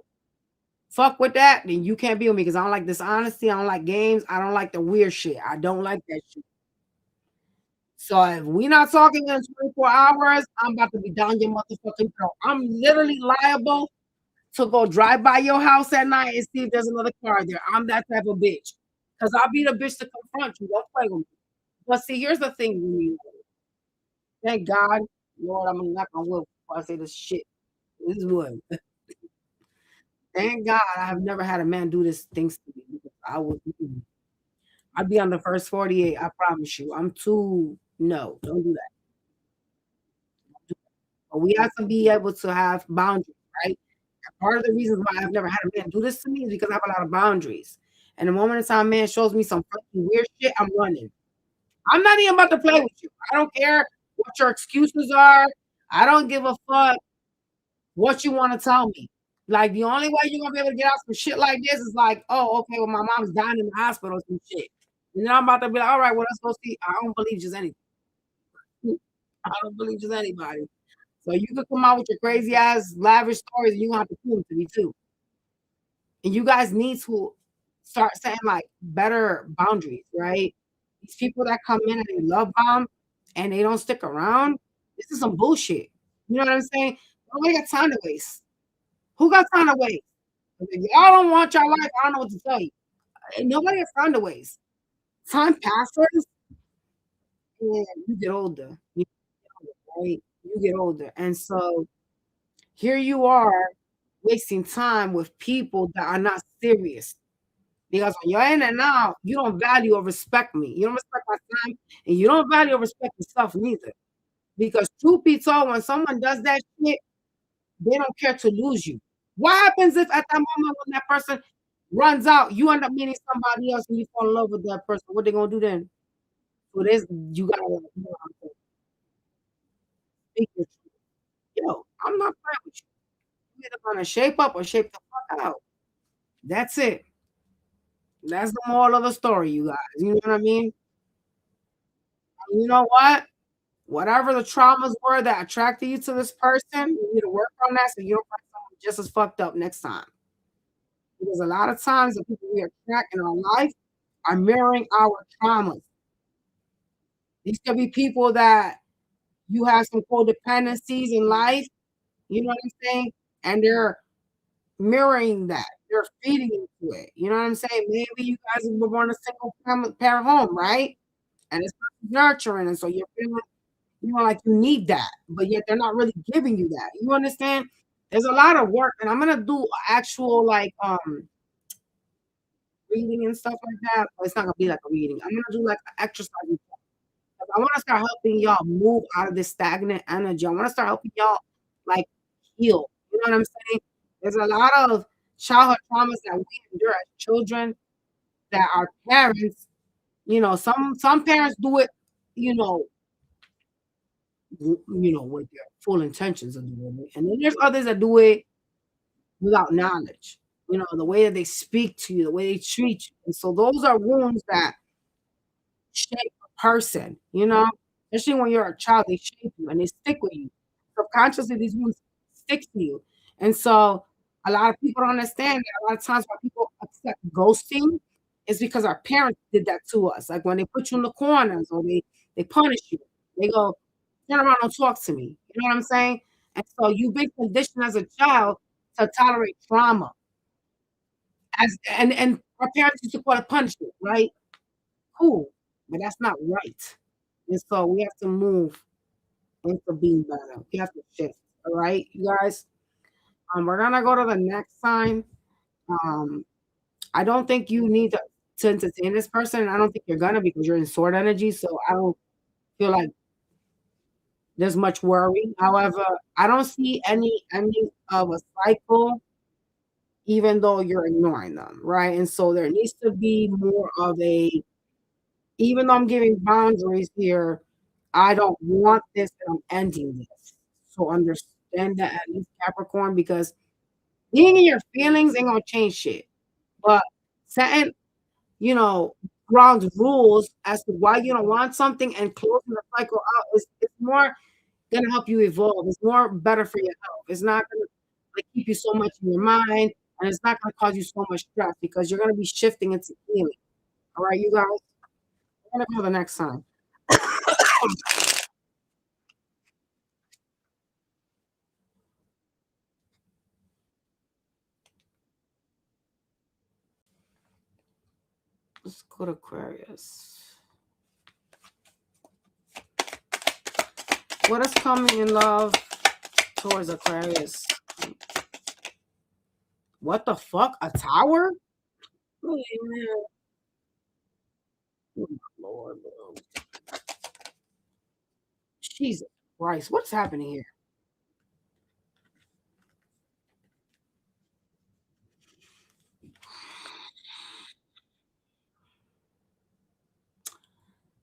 fuck with that, then you can't be with me because I don't like dishonesty. I don't like games. I don't like the weird shit. I don't like that shit. So if we not talking in 24 hours, I'm about to be down your motherfucking throat. I'm literally liable to go drive by your house at night and see if there's another car there. I'm that type of bitch. Because I'll be the bitch to confront you. Don't play with me. But see, here's the thing with me. Thank God, Lord, I'm gonna knock on wood before I say this shit. This is wood. Thank God I have never had a man do this things to me because I'd be on the first 48. I promise you. I'm too no, don't do that. But we have to be able to have boundaries, right? Part of the reasons why I've never had a man do this to me is because I have a lot of boundaries. And the moment in time a man shows me some fucking weird shit, I'm running. I'm not even about to play with you. I don't care what your excuses are. I don't give a fuck what you want to tell me. Like the only way you're gonna be able to get out some shit like this is like, oh, okay, well, my mom's dying in the hospital or some shit. And then I'm about to be like, all right, well, let's go see. I don't believe just anything. I don't believe just anybody. So you could come out with your crazy ass lavish stories and you have to prove it to me too. And you guys need to start setting like better boundaries, right? These people that come in and they love bomb and they don't stick around, this is some bullshit. You know what I'm saying? Nobody got time to waste. Who got time to waste? If y'all don't want your life, I don't know what to tell you. Nobody has time to waste. Time passes and you get older. Right? You get older. And so here you are wasting time with people that are not serious. Because when you're in and out, you don't value or respect me. You don't respect my time, and you don't value or respect yourself neither. Because truth be told, when someone does that shit, they don't care to lose you. What happens if at that moment when that person runs out, you end up meeting somebody else and you fall in love with that person? What they gonna do then? So this you gotta speak your truth. Yo, I'm not playing with you. You either gonna shape up or shape the fuck out. That's it. That's the moral of the story, you guys. You know what I mean? And you know what? Whatever the traumas were that attracted you to this person, you need to work on that so you don't find someone just as fucked up next time. Because a lot of times the people we attract in our life are mirroring our traumas. These could be people that you have some codependencies in life, you know what I'm saying? And they're mirroring that. They're feeding into it. You know what I'm saying? Maybe you guys were born a single parent home, right? And it's nurturing, and so you're feeling, like you need that, but yet they're not really giving you that. You understand? There's a lot of work, and I'm gonna do actual like reading and stuff like that. But it's not gonna be like a reading. I'm gonna do like an exercise. I want to start helping y'all move out of this stagnant energy. I want to start helping y'all like heal. You know what I'm saying? There's a lot of childhood traumas that we endure as children that our parents, some parents do it, you know, with their full intentions of doing it. And then there's others that do it without knowledge. The way that they speak to you, the way they treat you. And so those are wounds that shape a person, especially when you're a child, they shape you and they stick with you. Subconsciously, these wounds stick to you. And so a lot of people don't understand that a lot of times why people accept ghosting is because our parents did that to us. Like when they put you in the corners or they punish you, they go, turn around and talk to me. You know what I'm saying? And so you've been conditioned as a child to tolerate trauma. And our parents used to call it punishment, right? Cool, but that's not right. And so we have to move into being better. We have to shift. All right, you guys. We're gonna go to the next sign. Um, I don't think you need to entertain this person. And I don't think you're gonna because you're in sword energy. So I don't feel like there's much worry. However, I don't see any ending of a cycle, even though you're ignoring them, right? And so there needs to be more of a, even though I'm giving boundaries here, I don't want this and I'm ending this. So understand that at least Capricorn, because being in your feelings ain't gonna change shit. But setting, you know, ground rules as to why you don't want something and closing the cycle out is it's more gonna help you evolve. It's more better for your health. It's not gonna like keep you so much in your mind, and it's not gonna cause you so much stress because you're gonna be shifting into healing. All right, you guys. I'm gonna go to the next sign. Let's go to Aquarius. What is coming in love towards Aquarius? What the fuck? A tower? Oh, man. Oh, my Lord, bro. Jesus Christ. What's happening here?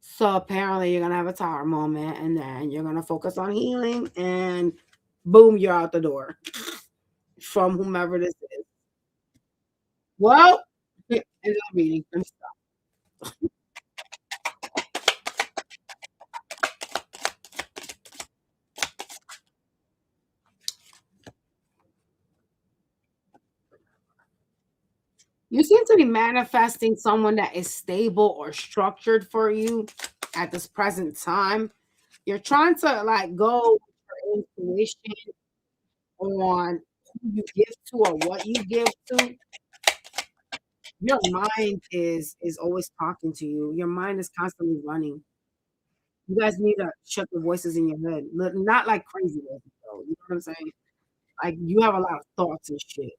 So apparently you're gonna have a tower moment and then you're gonna focus on healing and boom, you're out the door from whomever this is. Well, end of the meeting. Let me stop. You seem to be manifesting someone that is stable or structured for you at this present time. You're trying to like go with your intuition on who you give to or what you give to. Your mind is always talking to you. Your mind is constantly running. You guys need to shut the voices in your head. Not like crazy voices, though. You know what I'm saying? Like you have a lot of thoughts and shit.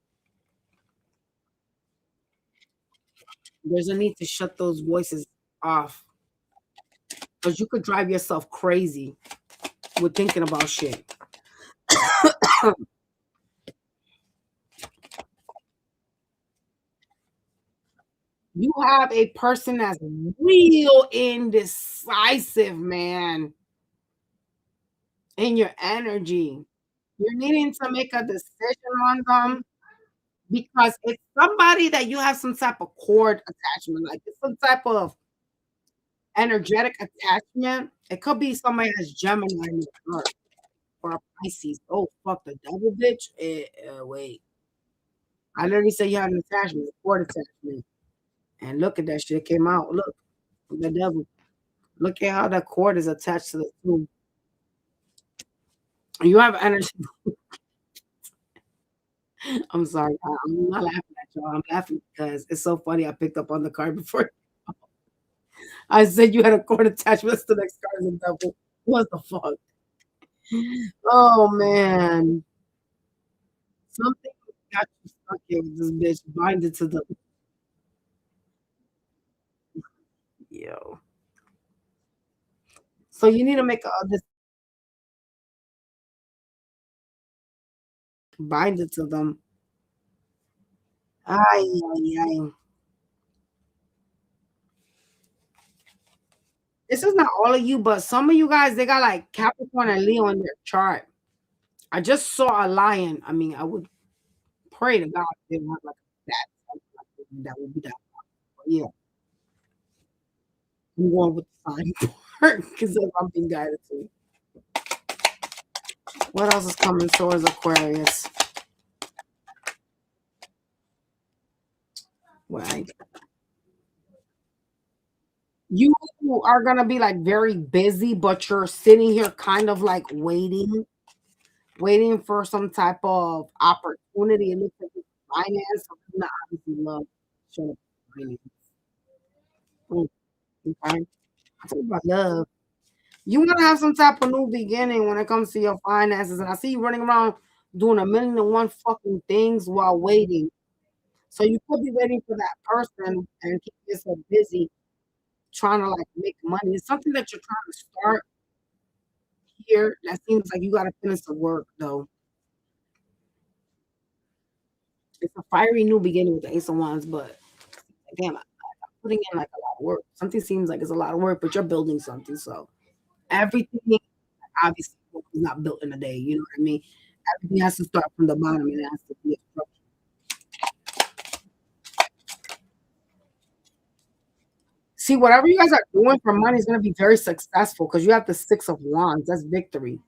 There's a need to shut those voices off because you could drive yourself crazy with thinking about shit. You have a person that's real indecisive, man, in your energy. You're needing to make a decision on them because it's somebody that you have some type of cord attachment, like it's some type of energetic attachment. It could be somebody that's Gemini in the chart or a Pisces. Oh fuck the devil bitch. Wait. I literally said you had an attachment, a cord attachment. And look at that shit. It came out. Look, the devil. Look at how that cord is attached to the tube. You have energy. I'm sorry. I'm not laughing at y'all. I'm laughing because it's so funny. I picked up on the card before. I said you had a cord attachment to the next card in the devil. What the fuck? Oh man. Something got you stuck here with this bitch. Bind it to the yo. So you need to make this bind it to them. Ay, ay, ay. This is not all of you, but some of you guys, they got like Capricorn and Leo in their chart. I just saw a lion. I mean, I would pray to God they don't have like that. That would be that. But yeah, I'm going with the sign part because I'm being guided to. What else is coming towards Aquarius? Right. You are gonna be like very busy, but you're sitting here kind of like waiting for some type of opportunity. It looks like it's finance. So I'm not obviously love showing up finance. Mm, okay. I talk about love. You want to have some type of new beginning when it comes to your finances. And I see you running around doing a million and one fucking things while waiting. So you could be waiting for that person and keep yourself busy trying to like make money. It's something that you're trying to start here. That seems like you got to finish the work though. It's a fiery new beginning with the Ace of Wands, but damn, I'm putting in like a lot of work. Something seems like it's a lot of work, but you're building something. So everything obviously is not built in a day. You know what I mean? Everything has to start from the bottom and it has to be a structure. See, whatever you guys are doing for money is going to be very successful because you have the Six of Wands. That's victory.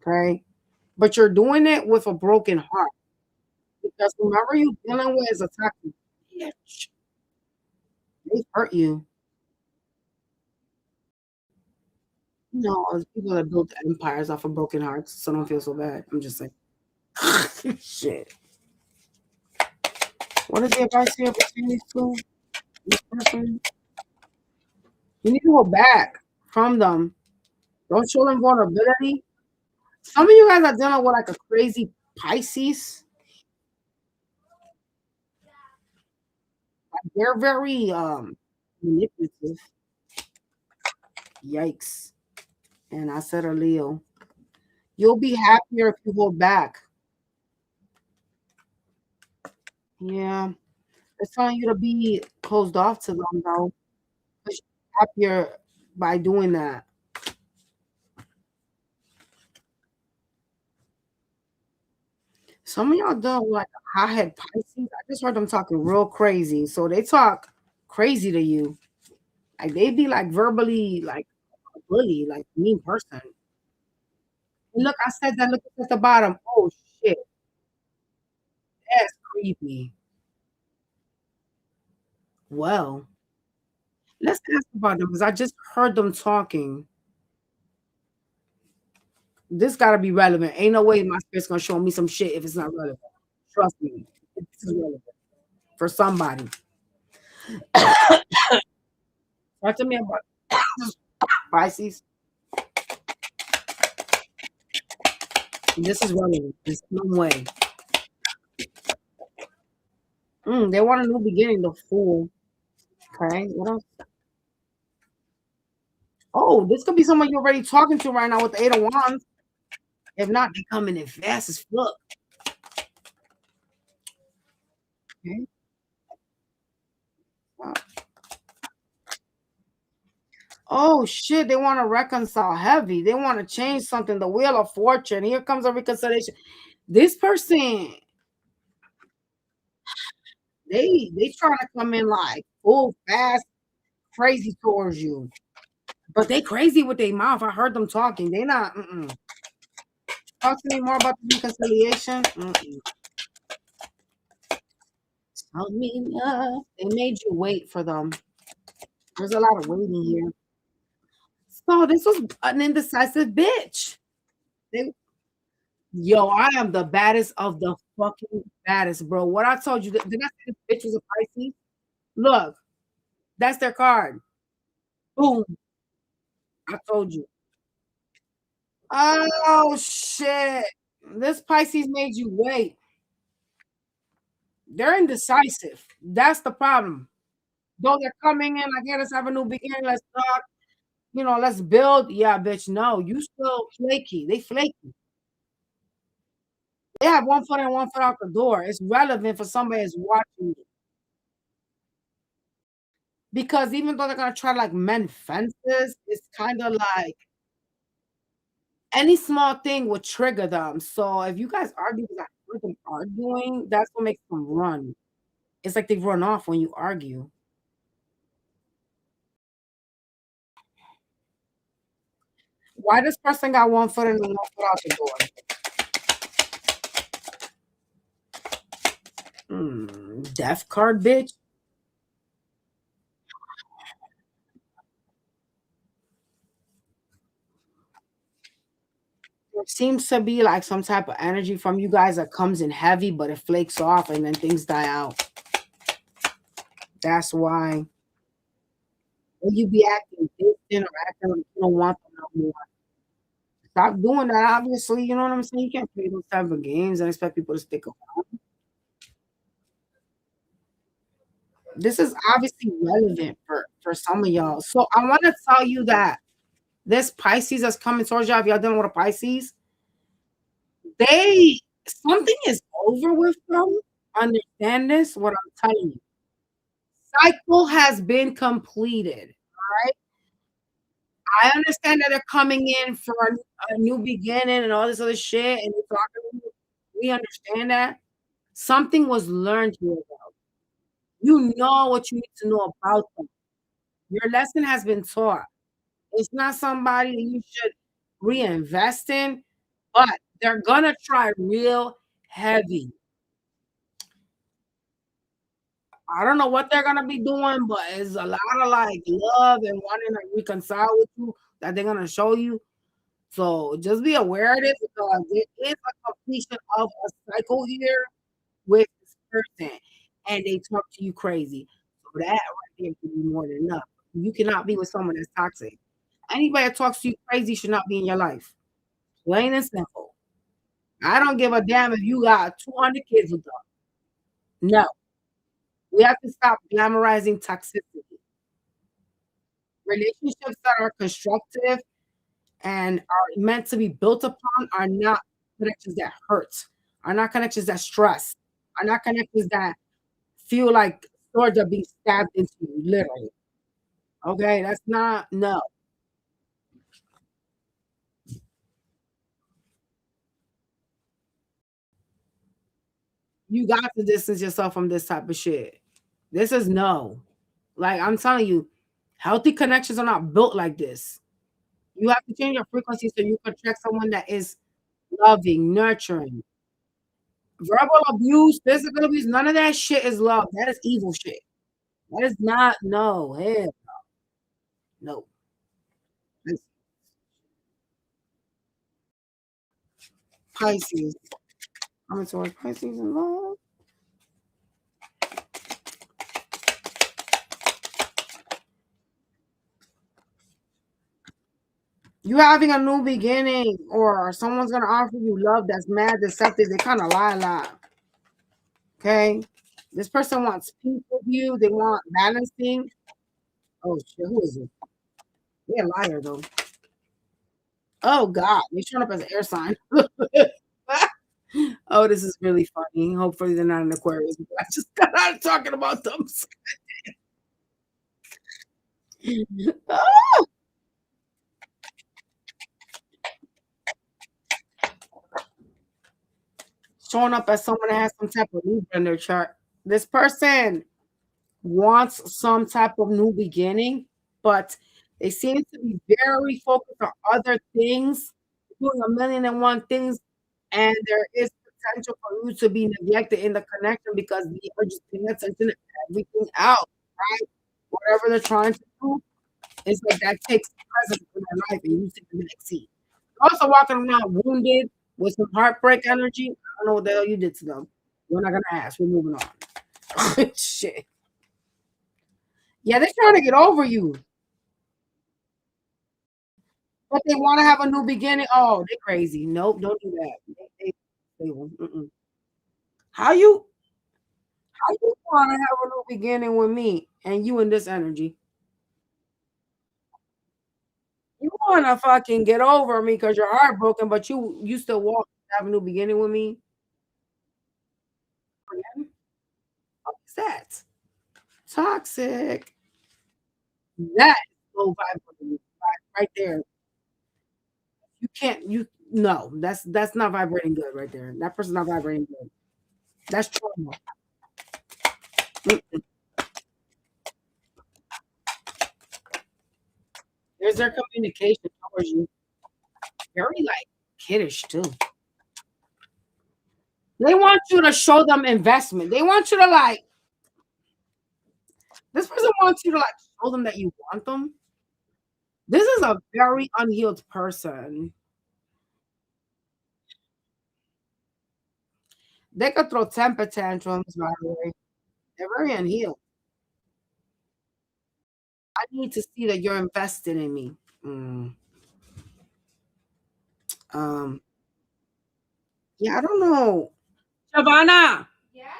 Okay. But you're doing it with a broken heart because whoever you're dealing with is a toxic bitch. They hurt you. No, there's people that built empires off of broken hearts, so don't feel so bad. I'm just saying. Shit. What is the advice here between these two? This person? You need to go back from them. Don't show them vulnerability. Some of you guys are dealing with like a crazy Pisces. Like they're very manipulative. Yikes. And I said a Leo. You'll be happier if you hold back. Yeah. It's telling you to be closed off to them though. But you're happier by doing that. Some of y'all done like hothead Pisces. I just heard them talking real crazy. So they talk crazy to you. Like they be like verbally like a bully, like mean person. Look, I said that. Look at the bottom. Oh shit, that's creepy. Well, let's ask about them because I just heard them talking. This got to be relevant. Ain't no way my spirit's gonna show me some shit if it's not relevant. Trust me, this is relevant for somebody. Talk to me about Pisces. This is relevant. There's no way. They want a new beginning. The fool. Okay. What else? Oh, this could be someone you're already talking to right now with the Eight of Wands. If not, they coming in fast as fuck. Okay. Oh shit, they want to reconcile heavy. They want to change something. The Wheel of Fortune. Here comes a reconciliation. This person, they trying to come in like full fast, crazy towards you. But they crazy with their mouth. I heard them talking. They not. Talk to me more about the reconciliation. I mean, they made you wait for them. There's a lot of waiting here. So this was an indecisive bitch. They, yo, I am the baddest of the fucking baddest, bro. What I told you, did I say this bitch was a Pisces? Look, that's their card. Boom. I told you. Oh shit. This Pisces made you wait. They're indecisive. That's the problem. Though they're coming in like, yeah, let's have a new beginning. Let's talk. Let's build. Yeah, bitch. No, you still flaky. They flaky. They have one foot in, one foot out the door. It's relevant for somebody that's watching you. Because even though they're gonna try to like mend fences, it's kind of like any small thing would trigger them. So if you guys argue, because I heard them arguing, that's what makes them run. It's like they run off when you argue. Why this person got one foot in and one foot out the door? Death card, bitch. There seems to be like some type of energy from you guys that comes in heavy, but it flakes off and then things die out. That's why when you be acting distant or acting like you don't want them no more. Stop doing that. Obviously, you know what I'm saying? You can't play those type of games and expect people to stick around. This is obviously relevant for some of y'all. So I want to tell you that this Pisces that's coming towards y'all, if y'all dealing with a Pisces, they something is over with them. Understand this? What I'm telling you. Cycle has been completed. Right? I understand that they're coming in for a new beginning and all this other shit, and they're talking to you. We understand that. Something was learned here, though. You know what you need to know about them. Your lesson has been taught. It's not somebody that you should reinvest in, but they're gonna try real heavy. I don't know what they're gonna be doing, but it's a lot of like love and wanting to reconcile with you that they're gonna show you. So just be aware of this because it is a completion of a cycle here with this person, and they talk to you crazy. So that right there can be more than enough. You cannot be with someone that's toxic. Anybody that talks to you crazy should not be in your life. Plain and simple. I don't give a damn if you got 200 kids with them. No, we have to stop glamorizing toxicity. Relationships that are constructive and are meant to be built upon are not connections that hurt, are not connections that stress, are not connections that feel like swords are being stabbed into you, literally. Okay, that's not no. You got to distance yourself from this type of shit. This is no. Like I'm telling you, healthy connections are not built like this. You have to change your frequency so you can attract someone that is loving, nurturing. Verbal abuse, physical abuse, none of that shit is love. That is evil shit. That is not no. Hell no. It's Pisces. I'm towards Pisces and love. You having a new beginning, or someone's gonna offer you love that's mad, deceptive. They kind of lie a lot. Okay, this person wants peace with you. They want balancing. Oh shit, who is it? They're a liar though. Oh God, they showing up as an air sign. Oh, this is really funny. Hopefully they're not an Aquarius. I just got out of talking about them. Showing up as someone that has some type of Libra in their chart. This person wants some type of new beginning, but they seem to be very focused on other things, doing a million and one things, and there is potential for you to be neglected in the connection because they are just paying attention to everything else, right? Whatever they're trying to do is like that takes precedence in their life and you take the next seat. Also walking around wounded with some heartbreak energy. I don't know what the hell you did to them. We're not gonna ask. We're moving on. Shit. Yeah, they're trying to get over you, but they want to have a new beginning. Oh, they're crazy. Nope, don't do that. They won't. Mm-mm. How you how you want to have a new beginning with me and you in this energy? You want to fucking get over me because you're heartbroken, but you still want to have a new beginning with me? What's that? Toxic. That is low vibrating right there. You can't. You no. That's not vibrating good right there. That person's not vibrating good. That's trauma. Mm. There's their communication towards you. Very like kiddish too. They want you to show them investment. They want you to like. This person wants you to like show them that you want them. This is a very unhealed person. They could throw temper tantrums, by the way. They're very unhealed. I need to see that you're invested in me. Mm, um, yeah, I don't know. Shavana, Yes?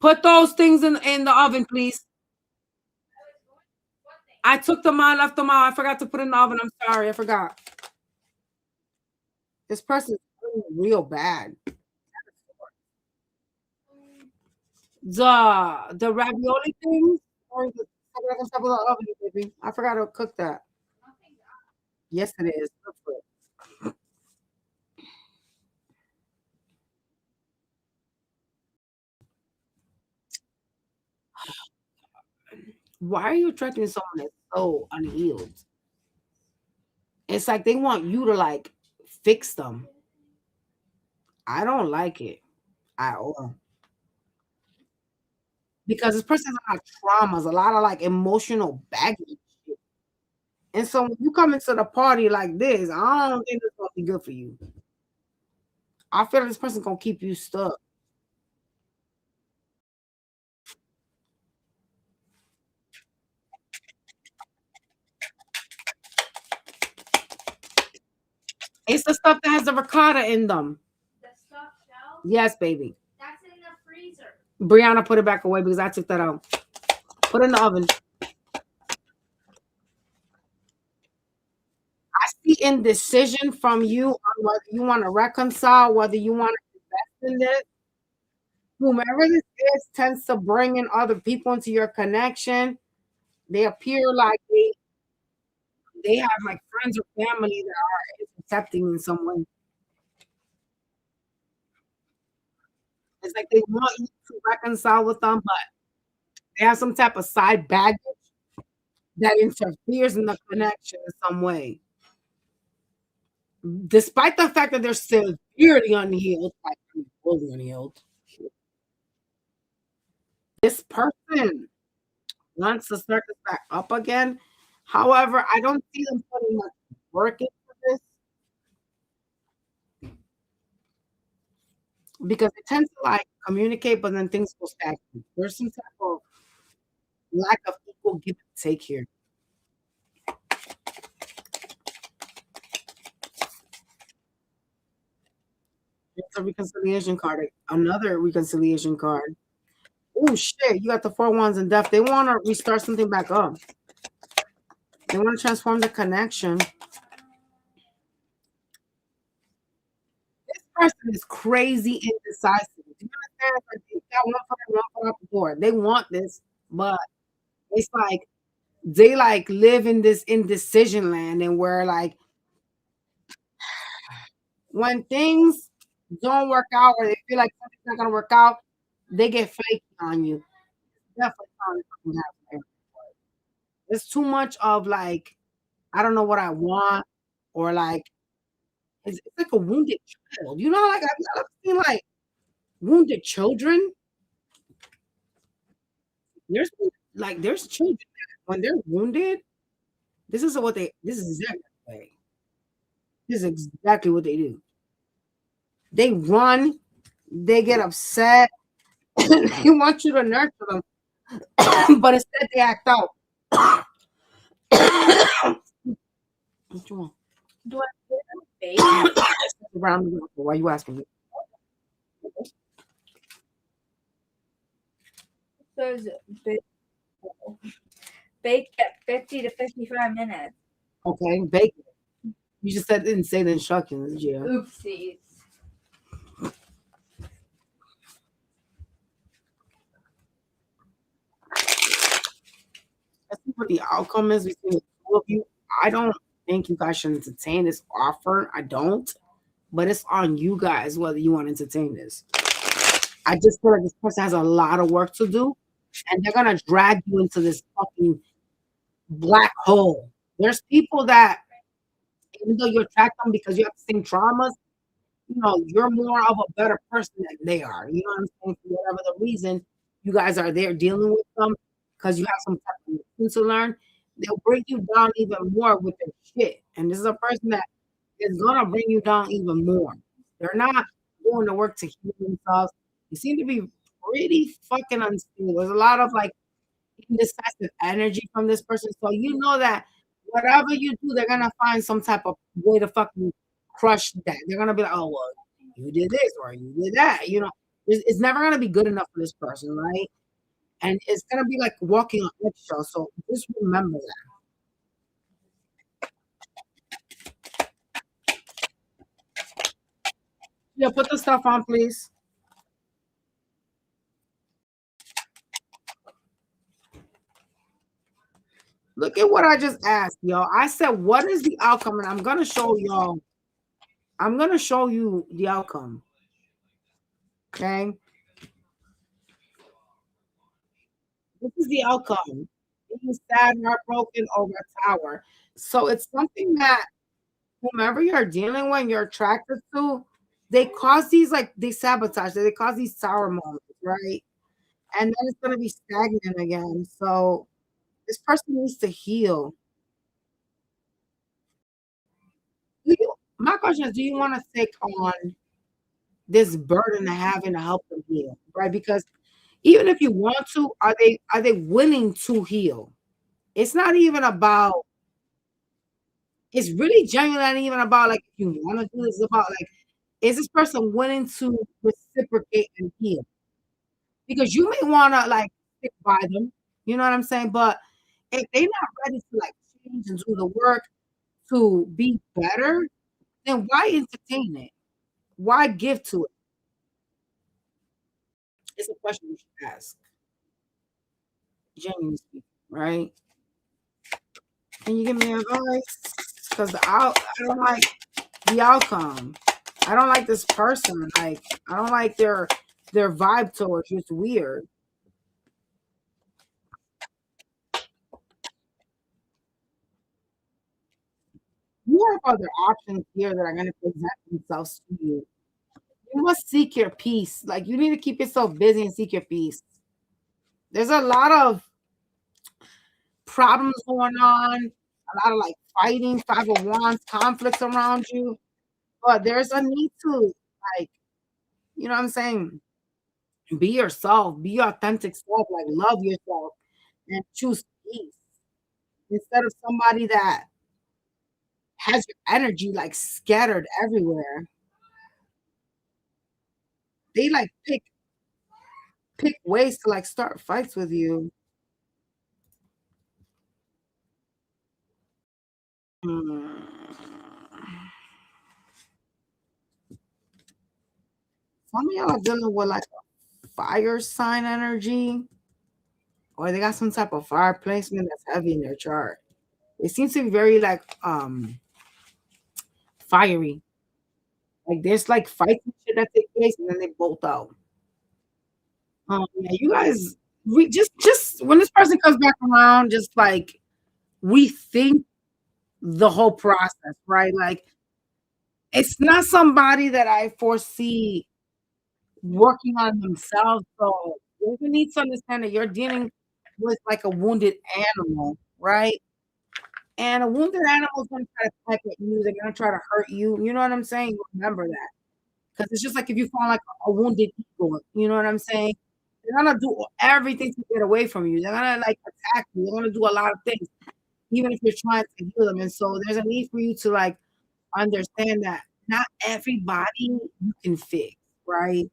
put those things in the oven, please. I took them out, left them out. I forgot to put in the oven. I'm sorry, I forgot. This person's real bad. The ravioli things or the stuff in the oven, baby. I forgot to cook that. Yes, it is. Why are you attracting someone that's so unhealed? It's like they want you to like fix them. I don't like it at all because this person has a lot of traumas, a lot of like emotional baggage. And so when you come into the party like this, I don't think it's gonna be good for you. I feel like this person gonna keep you stuck. It's the stuff that has the ricotta in them. The stuffed shell? Yes, baby. That's in the freezer. Brianna, put it back away because I took that out. Put it in the oven. I see indecision from you on whether you want to reconcile, whether you want to invest in this. Whomever this is tends to bring in other people into your connection. They appear like they have like friends or family that are accepting in some way. It's like they want you to reconcile with them, but they have some type of side baggage that interferes in the connection in some way. Despite the fact that they're severely unhealed, like fully unhealed, this person wants to start this back up again. However, I don't see them putting much work into this because it tends to like communicate, but then things go stagnant. There's some type of lack of equal give and take here. It's a reconciliation card, another reconciliation card. Oh shit, you got the four wands in death. They want to restart something back up. They want to transform the connection. This person is crazy indecisive. Do you understand? Like they got one foot out the door. They want this, but it's like they like live in this indecision land and where like when things don't work out or they feel like something's not gonna work out, they get flaky on you. Definitely something happening. It's too much of like I don't know what I want or like it's like a wounded child. You know, like I've seen like wounded children. There's there's children that when they're wounded, this is exactly what this is exactly what they do. They run, they get upset, they want you to nurture them, but instead they act out. What you want? Do I put it on bake? Around the room. Why are you asking me? So bake, bake at 50 to 55 minutes. Okay, bake it. You just said didn't say the instructions, yeah. Oopsies. Let's see what the outcome is between the two of you. I don't think you guys should entertain this offer. I don't. But it's on you guys whether you want to entertain this. I just feel like this person has a lot of work to do, and they're gonna drag you into this fucking black hole. There's people that, even though you attract them because you have the same traumas, you're more of a better person than they are. You know what I'm saying? For whatever the reason, you guys are there dealing with them because you have some type of lesson to learn. They'll bring you down even more with their shit. And this is a person that is gonna bring you down even more. They're not doing the work to heal themselves. You seem to be pretty fucking unstable. There's a lot of indecisive energy from this person. So you know that whatever you do, they're gonna find some type of way to fucking crush that. They're gonna be like, oh well, you did this or you did that. It's never gonna be good enough for this person, right? And it's gonna be like walking on eggshells. So just remember that. Yeah, put the stuff on, please. Look at what I just asked, y'all. I said, what is the outcome? And I'm gonna show y'all. I'm gonna show you the outcome. Okay. This is the outcome. Being sad, heartbroken over a tower. So it's something that whomever you're dealing with, you're attracted to, they cause these they sabotage, they cause these sour moments, right? And then it's gonna be stagnant again. So this person needs to heal. My question is, do you want to take on this burden of having to help them heal, right? Because even if you want to, are they willing to heal? It's not even about. It's really genuinely not even about if you want to do this. It's about is this person willing to reciprocate and heal? Because you may want to stick by them, you know what I'm saying? But if they're not ready to change and do the work to be better, then why entertain it? Why give to it? It's a question you should ask. Genuinely speaking, right? Can you give me advice? Because I don't like the outcome. I don't like this person. I don't like their vibe towards you. It's weird. You have other options here that are going to present themselves to you. You must seek your peace. You need to keep yourself busy and seek your peace. There's a lot of problems going on, a lot of fighting, five of wands, conflicts around you. But there's a need to you know what I'm saying? Be yourself, be your authentic self, love yourself and choose peace instead of somebody that has your energy scattered everywhere. They pick ways to start fights with you. Hmm. Some of y'all are dealing with a fire sign energy, or they got some type of fire placement that's heavy in their chart. It seems to be very fiery. There's fights and shit that take place and then they bolt out. Yeah, you guys, we just when this person comes back around, just rethink the whole process, right? It's not somebody that I foresee working on themselves. So you need to understand that you're dealing with like a wounded animal, right? And a wounded animal is gonna try to peck at you, they're gonna try to hurt you. You know what I'm saying? Remember that. Because it's just like if you find like a wounded eagle, you know what I'm saying? They're gonna do everything to get away from you. They're gonna like attack you. They're gonna do a lot of things, even if you're trying to heal them. And so there's a need for you to like understand that not everybody you can fix, right?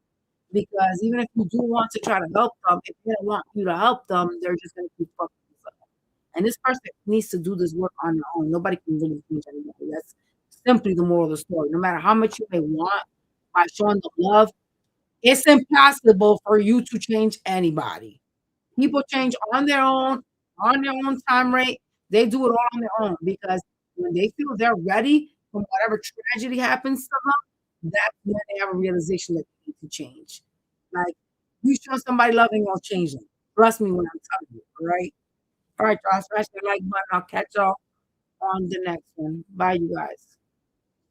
Because even if you do want to try to help them, if they don't want you to help them, they're just gonna keep fucking you up. And this person needs to do this work on their own. Nobody can really change anybody. That's simply the moral of the story. No matter how much you may want by showing them love, it's impossible for you to change anybody. People change on their own time rate. They do it all on their own because when they feel they're ready from whatever tragedy happens to them, that's when they have a realization that they need to change. Like you show somebody love and you'll change them. Trust me when I'm telling you, all right? All right, y'all. Smash the like button. I'll catch y'all on the next one. Bye, you guys.